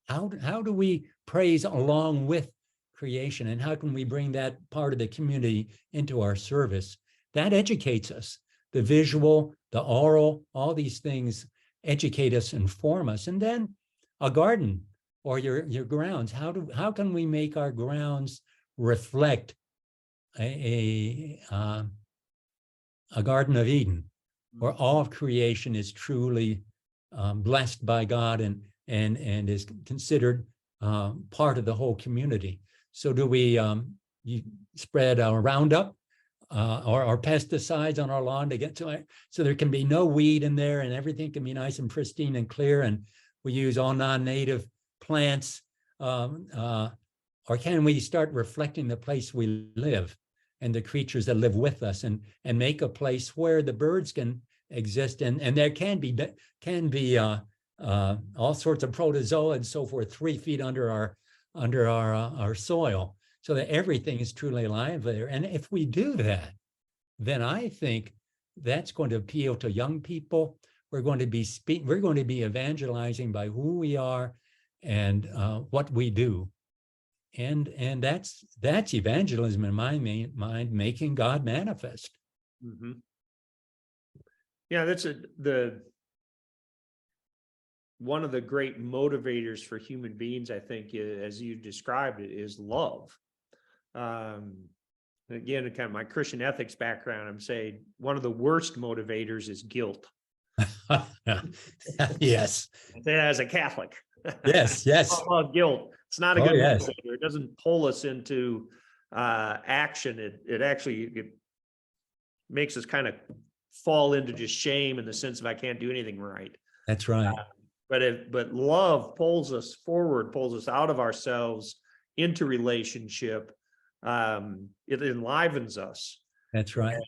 how do we praise along with creation, and how can we bring that part of the community into our service? That educates us. The visual, the oral, all these things educate us, inform us. And then a garden or your grounds. How can we make our grounds reflect a Garden of Eden, where all of creation is truly blessed by God and is considered part of the whole community? So do we you spread a Roundup or pesticides on our lawn to get to it, so there can be no weed in there and everything can be nice and pristine and clear, and we use all non-native plants? Or can we start reflecting the place we live and the creatures that live with us, and make a place where the birds can exist, and there can be all sorts of protozoa and so forth 3 feet under our soil, so that everything is truly alive there. And if we do that, then I think that's going to appeal to young people. We're going to be evangelizing by who we are and what we do. And that's evangelism in my mind, making God manifest. Yeah, that's one of the great motivators for human beings, I think, as you described it, is love. Again, kind of my Christian ethics background, I'm saying one of the worst motivators is guilt. Yes. I say that as a Catholic. Yes. Guilt. It's not a good yes. motivator. It doesn't pull us into action. It actually makes us kind of fall into just shame, in the sense of I can't do anything right. That's right. But love pulls us forward, pulls us out of ourselves into relationship. It enlivens us. That's right. And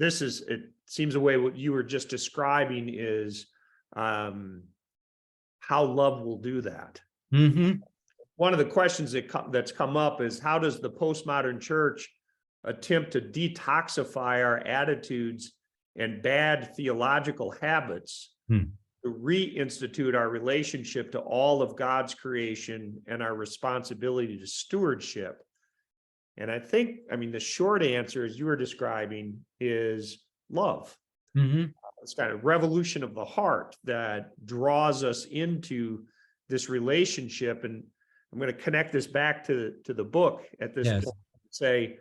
it seems the way what you were just describing is how love will do that. Mm-hmm. One of the questions that's come up is, how does the postmodern church attempt to detoxify our attitudes and bad theological habits Hmm. to reinstitute our relationship to all of God's creation and our responsibility to stewardship? And I think, I mean, the short answer, as you were describing, is love. Mm-hmm. This kind of revolution of the heart that draws us into this relationship. And I'm going to connect this back to the book at this Yes. point. Say,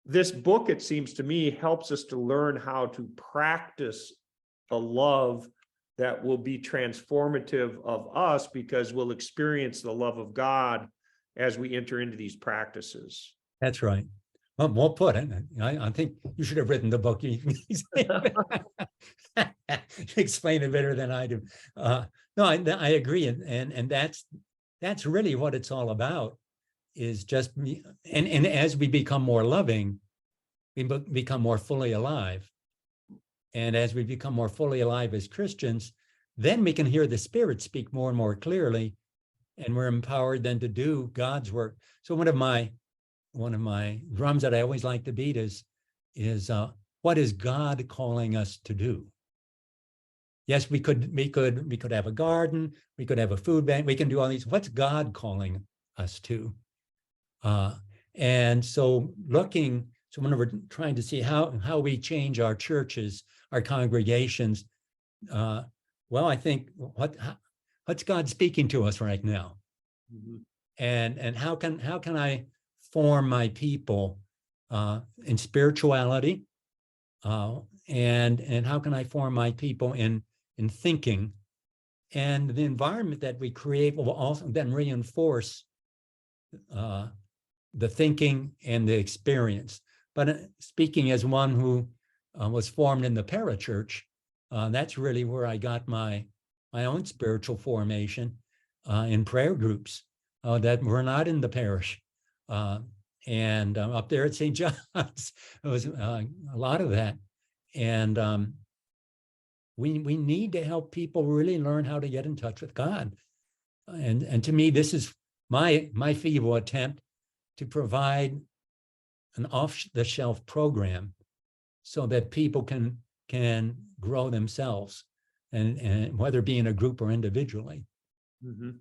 this book, it seems to me, helps us to learn how to practice a love that will be transformative of us, because we'll experience the love of God as we enter into these practices. That's right. Well put. I think you should have written the book. You explain it better than I do. No, I agree, and that's really what it's all about. Is just and as we become more loving, we become more fully alive. And as we become more fully alive as Christians, then we can hear the Spirit speak more and more clearly, and we're empowered then to do God's work. So one of my drums that I always like to beat is what is God calling us to do? Yes, we could have a garden, we could have a food bank, we can do all these. What's God calling us to? And so when we're trying to see how we change our churches, our congregations, well, I think what's God speaking to us right now? Mm-hmm. And how can I form my people in spirituality, and how can I form my people in thinking, and the environment that we create will also then reinforce the thinking and the experience. But speaking as one who was formed in the parachurch, that's really where I got my own spiritual formation in prayer groups that were not in the parish. And up there at St. John's, it was a lot of that. And we need to help people really learn how to get in touch with God. And to me, this is my feeble attempt to provide an off-the-shelf program so that people can grow themselves, and whether it be in a group or individually. Mm-hmm.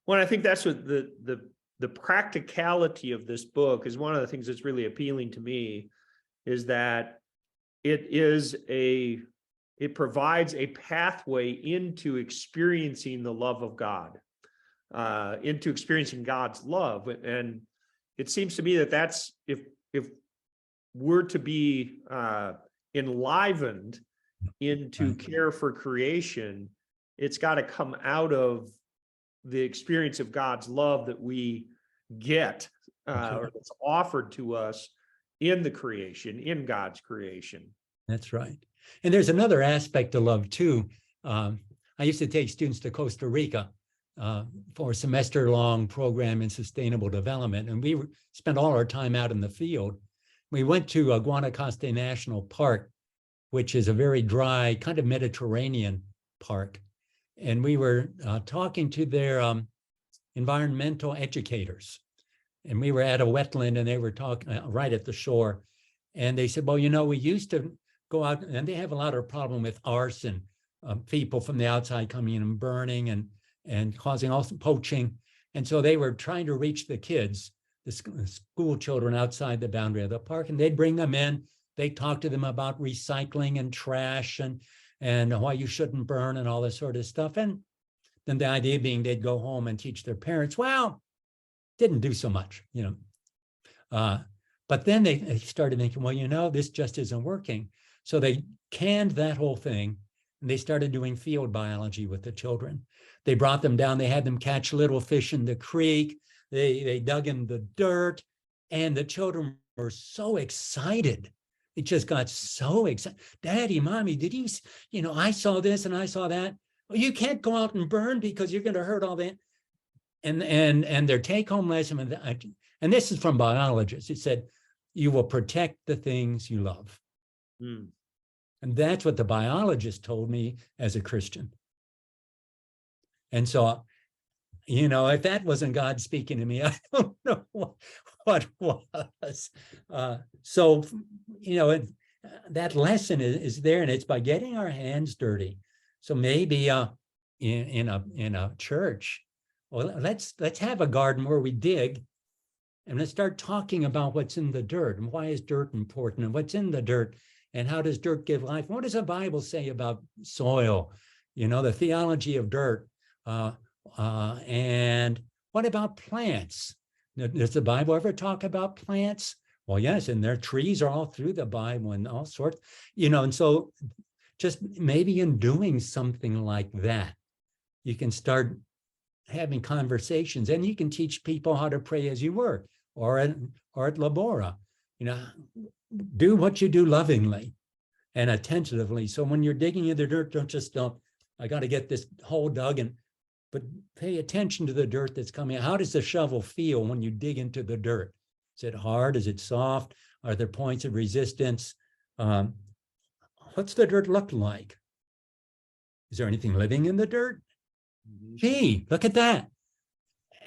Well, I think that's what the practicality of this book is. One of the things that's really appealing to me is that it provides a pathway into experiencing the love of God, into experiencing God's love. And it seems to me that that's, if we're to be enlivened into care for creation, it's got to come out of the experience of God's love that we get, or that's offered to us in the creation, in God's creation. That's right. And there's another aspect to love too. I used to take students to Costa Rica for a semester-long program in sustainable development, and we spent all our time out in the field. We went to Guanacaste National Park, which is a very dry, kind of Mediterranean park. And we were talking to their environmental educators. And we were at a wetland, and they were talking right at the shore. And they said, well, we used to go out, and they have a lot of problem with arson, people from the outside coming in and burning and causing also poaching. And so they were trying to reach the kids, the school children outside the boundary of the park, and they'd bring them in. They talk to them about recycling and trash and why you shouldn't burn and all this sort of stuff. And then the idea being they'd go home and teach their parents. Well, didn't do so much, but then they started thinking, well, this just isn't working. So they canned that whole thing, and they started doing field biology with the children. They brought them down. They had them catch little fish in the creek. They dug in the dirt, and the children were so excited. It just got so excited. Daddy, Mommy, did you, I saw this and I saw that. Well, you can't go out and burn because you're going to hurt all that. And their take-home lesson, and this is from biologists, it said, you will protect the things you love. Mm. And that's what the biologist told me as a Christian. And so, you know, if that wasn't God speaking to me, I don't know what was. So, you know, that lesson is there, and it's by getting our hands dirty. So maybe in a church, well, let's have a garden where we dig, and let's start talking about what's in the dirt and why is dirt important and what's in the dirt and how does dirt give life. What does the Bible say about soil? You know, the theology of dirt. And what about plants? Does the Bible ever talk about plants? Well, yes, and their trees are all through the Bible and all sorts, you know, and so just maybe in doing something like that, you can start having conversations, and you can teach people how to pray as you work or at Labora. You know, do what you do lovingly and attentively. So when you're digging in the dirt, don't, I got to get this hole dug, but pay attention to the dirt that's coming out. How does the shovel feel when you dig into the dirt? Is it hard? Is it soft? Are there points of resistance? What's the dirt look like? Is there anything living in the dirt? Gee, look at that.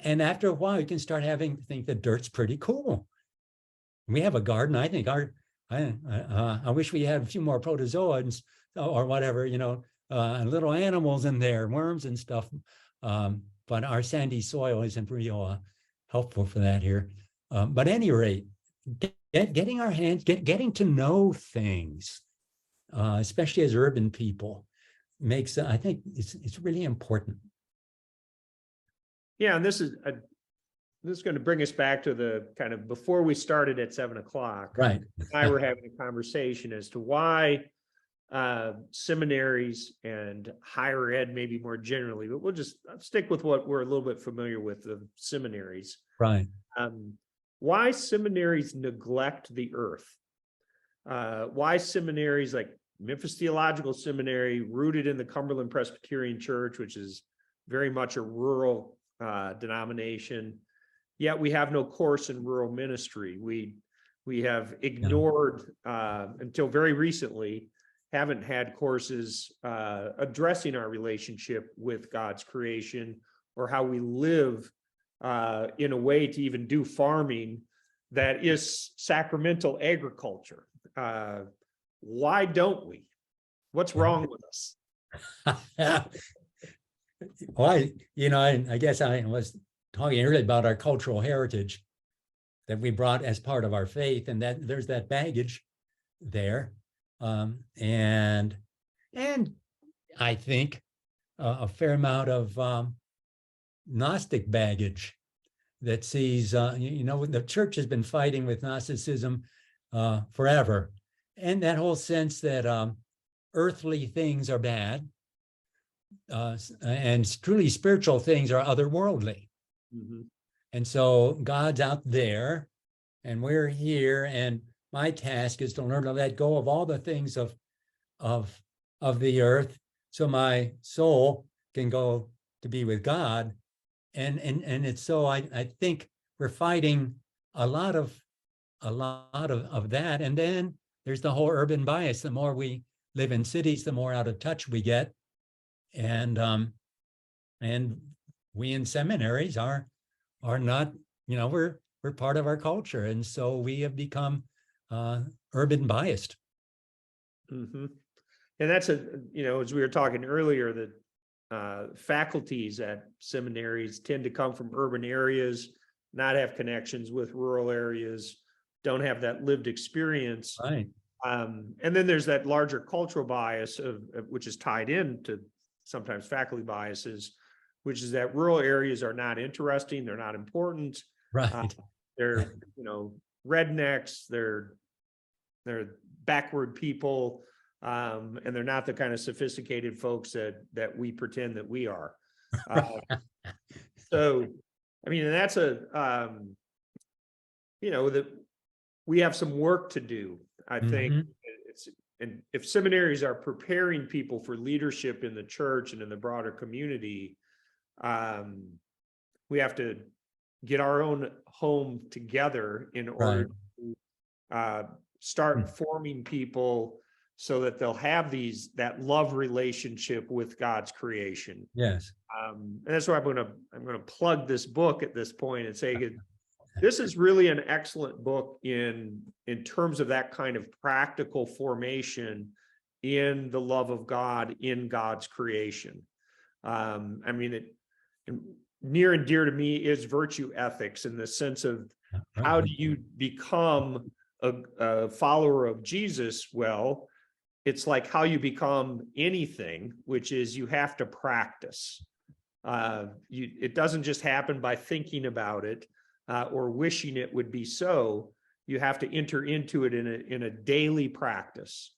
And after a while, you can start think that dirt's pretty cool. We have a garden. I think I wish we had a few more protozoans or whatever, you know, little animals in there, worms and stuff. But our sandy soil isn't real helpful for that here. But at any rate, getting our hands, getting to know things, especially as urban people, makes, I think it's really important. Yeah, and this is going to bring us back to the kind of before we started at 7 o'clock. Right. I were having a conversation as to why seminaries and higher ed, maybe more generally, but we'll just stick with what we're a little bit familiar with, the seminaries. Right. Why seminaries neglect the earth? Why seminaries like Memphis Theological Seminary, rooted in the Cumberland Presbyterian Church, which is very much a rural denomination, yet we have no course in rural ministry. We have ignored until very recently, haven't had courses addressing our relationship with God's creation or how we live in a way to even do farming that is sacramental agriculture. Why don't we? What's wrong with us? Well, I guess I was talking earlier about our cultural heritage that we brought as part of our faith, and that there's that baggage there. And I think a fair amount of Gnostic baggage that sees, the church has been fighting with Gnosticism forever. And that whole sense that earthly things are bad and truly spiritual things are otherworldly. Mm-hmm. And so God's out there and we're here, and my task is to learn to let go of all the things of the earth so my soul can go to be with God. And it's so I think we're fighting a lot of that. And then there's the whole urban bias. The more we live in cities, the more out of touch we get. And we in seminaries are not, we're part of our culture. And so we have become urban biased. Mm-hmm. And that's as we were talking earlier, that faculties at seminaries tend to come from urban areas, not have connections with rural areas, don't have that lived experience. Right. And then there's that larger cultural bias which is tied into sometimes faculty biases, which is that rural areas are not interesting, they're not important. Right. They're rednecks, they're backward people, and they're not the kind of sophisticated folks that we pretend that we are. So, and that's that we have some work to do. I think and if seminaries are preparing people for leadership in the church and in the broader community, we have to get our own home together in order to start forming people so that they'll have that love relationship with God's creation. Yes. And that's why I'm gonna plug this book at this point and say this is really an excellent book in terms of that kind of practical formation in the love of God in God's creation. I mean, it near and dear to me is virtue ethics, in the sense of how do you become a follower of Jesus? Well, it's like how you become anything, which is you have to practice. It doesn't just happen by thinking about it or wishing it would be so. You have to enter into it in a daily practice.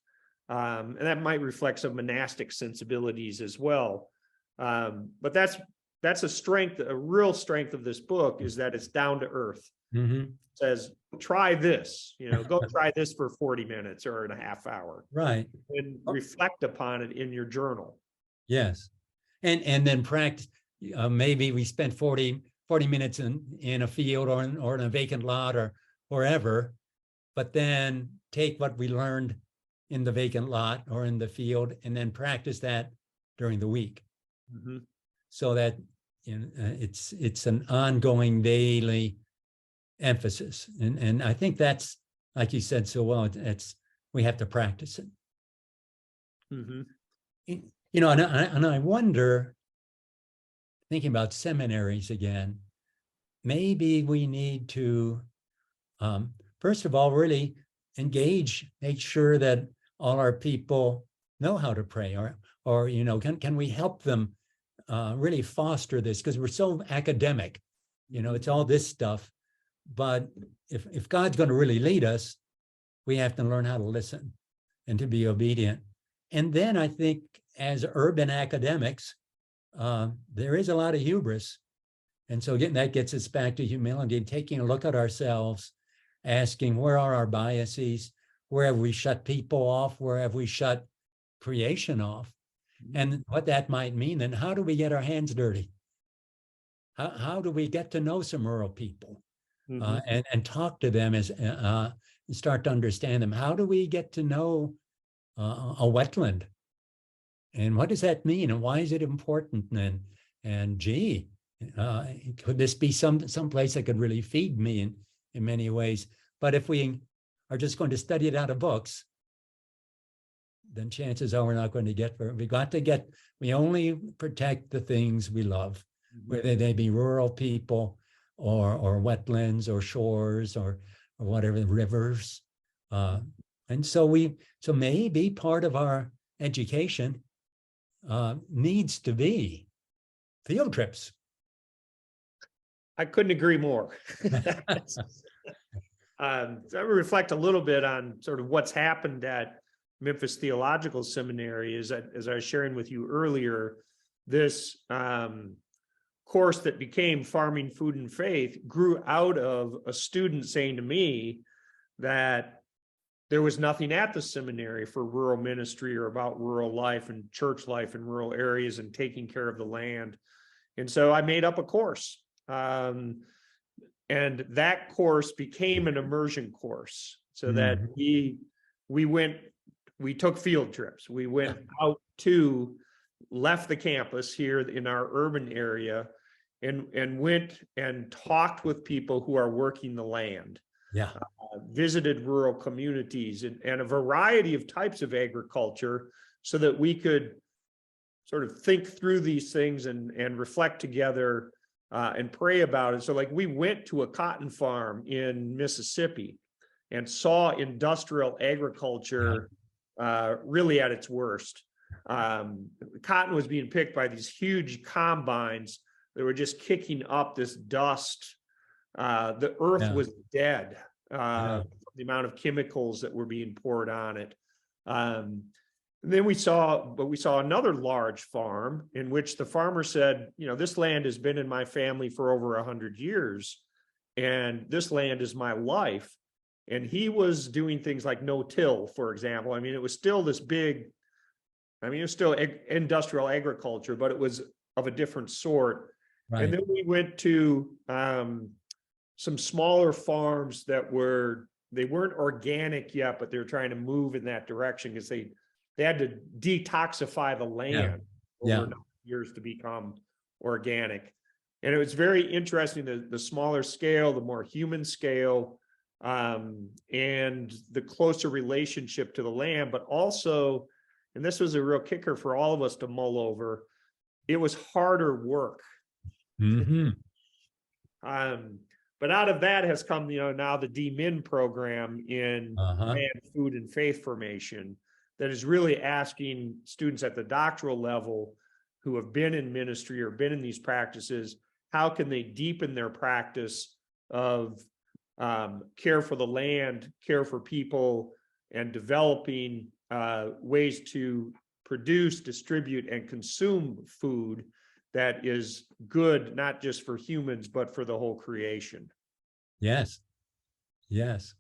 And that might reflect some monastic sensibilities as well. But that's a strength, a real strength of this book, is that it's down to earth. Mm-hmm. It says, try this, go try this for 40 minutes or in a half hour. Right. And reflect upon it in your journal. Yes. And then practice. Maybe we spent 40 minutes in a field or in a vacant lot or wherever, but then take what we learned in the vacant lot or in the field and then practice that during the week. Mm-hmm. So that it's an ongoing daily emphasis. And I think that's, like you said so well, we have to practice it. Mm-hmm. And I wonder, thinking about seminaries again, maybe we need to, first of all, really make sure that all our people know how to pray, or can we help them really foster this? Because we're so academic, it's all this stuff. But if God's going to really lead us, we have to learn how to listen and to be obedient. And then I think as urban academics, there is a lot of hubris. And so again, that gets us back to humility, taking a look at ourselves, asking, where are our biases? Where have we shut people off? Where have we shut creation off? And what that might mean, and how do we get our hands dirty? How do we get to know some rural people and talk to them and start to understand them? How do we get to know a wetland? And what does that mean? And why is it important? And gee, could this be some place that could really feed me in many ways? But if we are just going to study it out of books, then chances are we're not going to get where we only protect the things we love, whether they be rural people or wetlands or shores or whatever, rivers. And so maybe part of our education needs to be field trips. I couldn't agree more. I reflect a little bit on sort of what's happened at Memphis Theological Seminary. As I was sharing with you earlier, this course that became Farming, Food, and Faith grew out of a student saying to me that there was nothing at the seminary for rural ministry or about rural life and church life in rural areas and taking care of the land. And so I made up a course. And that course became an immersion course, so that we took field trips. We went out left the campus here in our urban area and went and talked with people who are working the land. Yeah. Visited rural communities and a variety of types of agriculture, so that we could sort of think through these things and reflect together and pray about it. So like we went to a cotton farm in Mississippi and saw industrial agriculture really at its worst. Cotton was being picked by these huge combines that were just kicking up this dust. The earth was dead. The amount of chemicals that were being poured on it. And then we saw another large farm in which the farmer said, this land has been in my family for over 100 years, and this land is my life. And he was doing things like no-till, for example. I mean, it was still this big, it was still industrial agriculture, but it was of a different sort. Right. And then we went to some smaller farms that were they weren't organic yet, but they were trying to move in that direction because they had to detoxify the land over years to become organic. And it was very interesting, the smaller scale, the more human scale, and the closer relationship to the land, but also, and this was a real kicker for all of us to mull over, it was harder work. Mm-hmm. But out of that has come, now the DMIN program in land, food, and faith formation that is really asking students at the doctoral level who have been in ministry or been in these practices, how can they deepen their practice of care for the land, care for people, and developing ways to produce, distribute, and consume food that is good, not just for humans, but for the whole creation. Yes. Yes.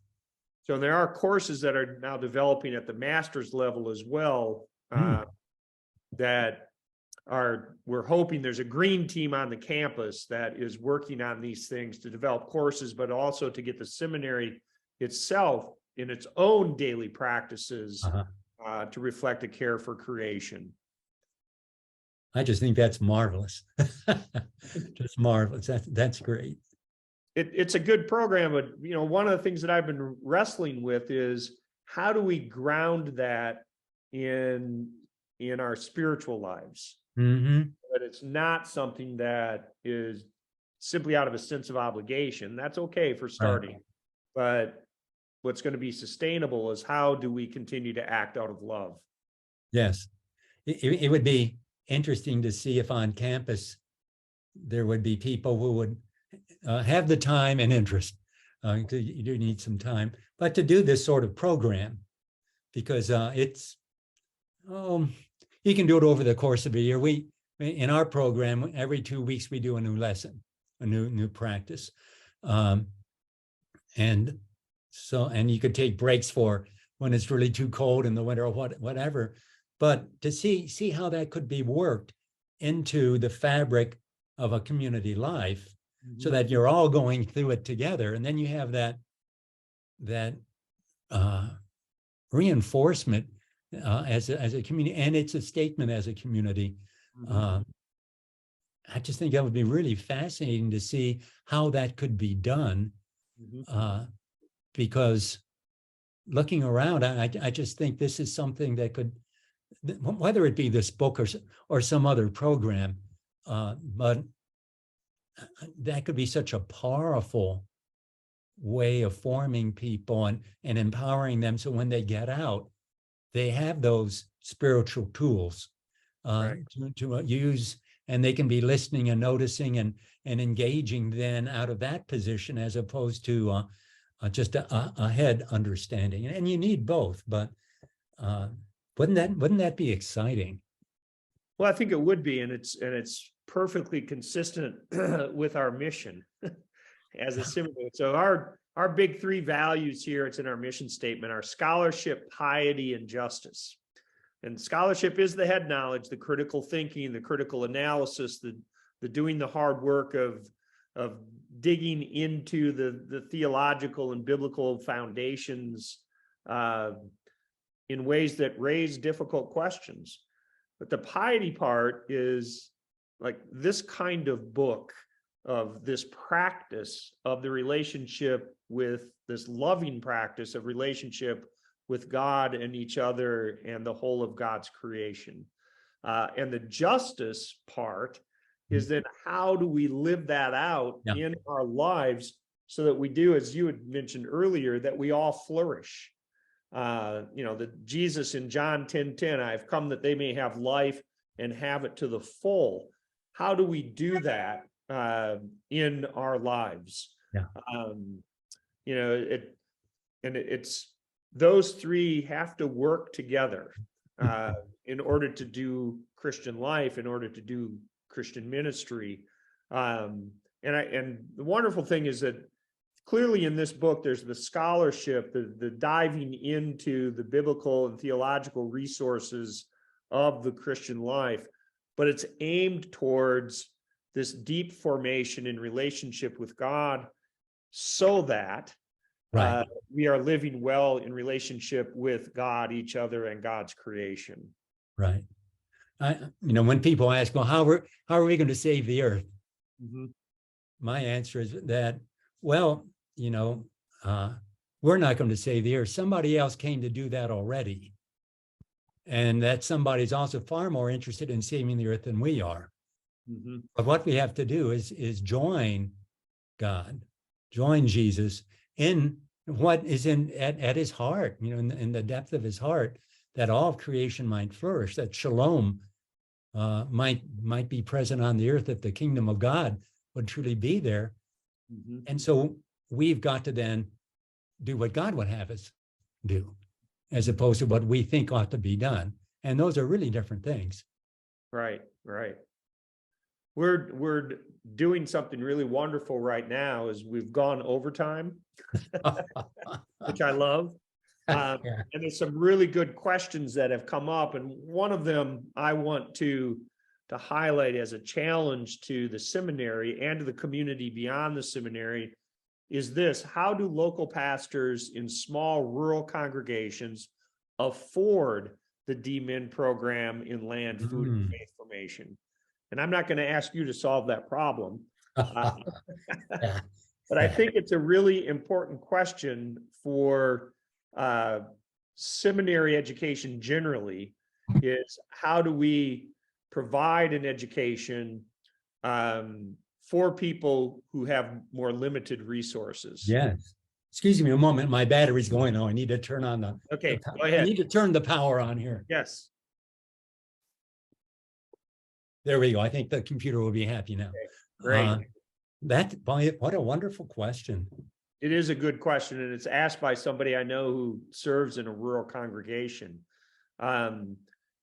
So there are courses that are now developing at the master's level as well, that we're hoping there's a green team on the campus that is working on these things to develop courses, but also to get the seminary itself in its own daily practices to reflect a care for creation. I just think that's marvelous. Just marvelous. That's great. It's a good program, but one of the things that I've been wrestling with is how do we ground that in our spiritual lives? But it's not something that is simply out of a sense of obligation. That's okay for starting, but what's going to be sustainable is how do we continue to act out of love? Yes, it would be interesting to see if on campus there would be people who would have the time and interest. You do need some time, but to do this sort of program, because it's, you can do it over the course of a year. In our program, every 2 weeks, we do a new lesson, a new practice. And you could take breaks for when it's really too cold in the winter or whatever. But to see how that could be worked into the fabric of a community life, so that you're all going through it together, and then you have that reinforcement as a community, and it's a statement as a community. I just think that would be really fascinating to see how that could be done, because looking around, I just think this is something that could, whether it be this book or some other program, but that could be such a powerful way of forming people and empowering them, so when they get out, they have those spiritual tools to use, and they can be listening and noticing and engaging then out of that position, as opposed to just a head understanding. And you need both, but wouldn't that be exciting? Well, I think it would be, and it's perfectly consistent with our mission as a seminary. So our big three values here, it's in our mission statement, are scholarship, piety, and justice. And scholarship is the head knowledge, the critical thinking, the critical analysis, the doing the hard work of digging into the theological and biblical foundations in ways that raise difficult questions. But the piety part is like this kind of book, of this practice of the relationship with this loving practice of relationship with God and each other and the whole of God's creation. And the justice part is then how do we live that out in our lives so that we do, as you had mentioned earlier, that we all flourish. The Jesus in John 10:10, I've come that they may have life and have it to the full. How do we do that in our lives? It's those three have to work together in order to do Christian life, in order to do Christian ministry. And the wonderful thing is that clearly in this book, there's the scholarship, the diving into the biblical and theological resources of the Christian life, but it's aimed towards this deep formation in relationship with God, so that Right. we are living well in relationship with God, each other, and God's creation. Right. When people ask, well, how are we going to save the earth? Mhm. My answer is that, well, we're not going to save the earth. Somebody else came to do that already. And that somebody is also far more interested in saving the earth than we are. Mhm. But what we have to do is join God, join Jesus in what is at his heart, in the depth of his heart, that all of creation might flourish, that shalom might be present on the earth, that the kingdom of God would truly be there. Mhm. And so we've got to then do what God would have us do, as opposed to what we think ought to be done. And those are really different things. Right, right. We're doing something really wonderful right now is we've gone overtime, which I love. Yeah. And there's some really good questions that have come up. And one of them I want to highlight as a challenge to the seminary and to the community beyond the seminary is this: how do local pastors in small rural congregations afford the DMIN program in land, food, and faith formation? And I'm not going to ask you to solve that problem. Yeah. But I think it's a really important question for seminary education generally, is how do we provide an education for people who have more limited resources? Yes. Excuse me a moment. My battery's going on. I need to turn on Okay, go I ahead. need to turn the power on here. Yes. There we go. I think the computer will be happy now. Okay, great. What a wonderful question. It is a good question, and it's asked by somebody I know who serves in a rural congregation. And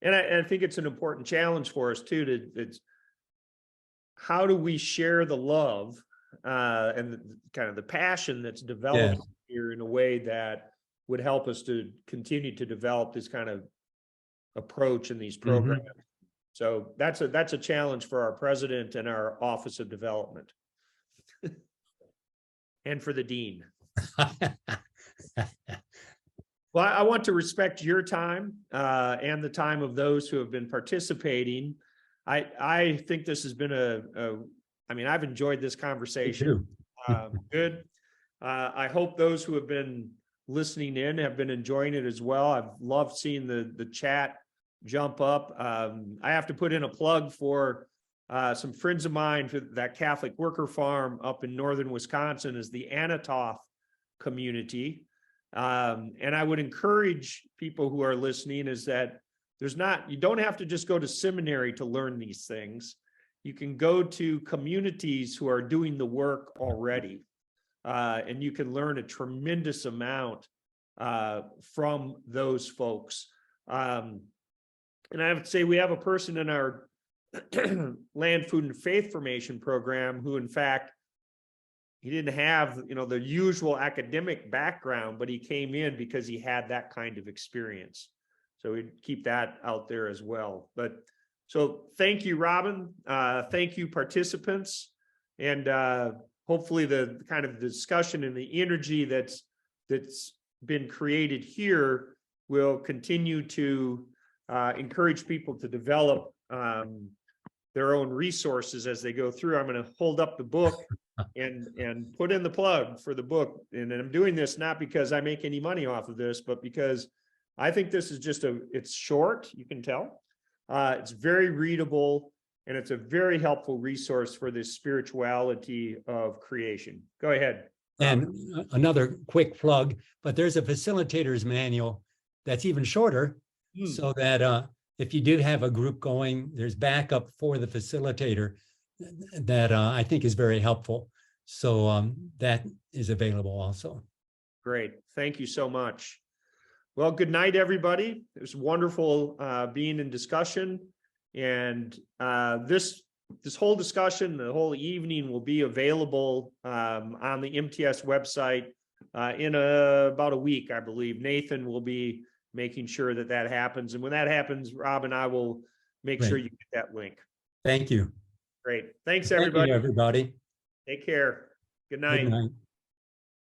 I think it's an important challenge for us too. It's how do we share the love and kind of the passion that's developed here in a way that would help us to continue to develop this kind of approach in these programs. So that's a challenge for our president and our Office of Development. And for the dean. Well, I want to respect your time and the time of those who have been participating. I think this has been I've enjoyed this conversation. Good. I hope those who have been listening in have been enjoying it as well. I've loved seeing the chat jump up. I have to put in a plug for some friends of mine for that Catholic worker farm up in northern Wisconsin is the Anatoth community. And I would encourage people who are listening is that you don't have to just go to seminary to learn these things. You can go to communities who are doing the work already. And you can learn a tremendous amount from those folks. And I have to say, we have a person in our land, food, and faith formation program who, in fact, he didn't have, the usual academic background, but he came in because he had that kind of experience. So we keep that out there as well. But so thank you, Robin. Thank you, participants. And hopefully the kind of discussion and the energy that's been created here will continue to encourage people to develop their own resources as they go through. I'm going to hold up the book and put in the plug for the book. And I'm doing this not because I make any money off of this, but because I think this is it's short, you can tell. It's very readable, and it's a very helpful resource for this spirituality of creation. Go ahead. And another quick plug, but there's a facilitator's manual that's even shorter, so that if you did have a group going, there's backup for the facilitator that I think is very helpful. So that is available also. Great. Thank you so much. Well, good night, everybody. It was wonderful being in discussion. And this whole discussion, the whole evening will be available on the MTS website in about a week, I believe. Nathan will be making sure that happens. And when that happens, Rob and I will make sure you get that link. Thank you. Great. Thanks, everybody. Thank you, everybody. Take care. Good night. Good night.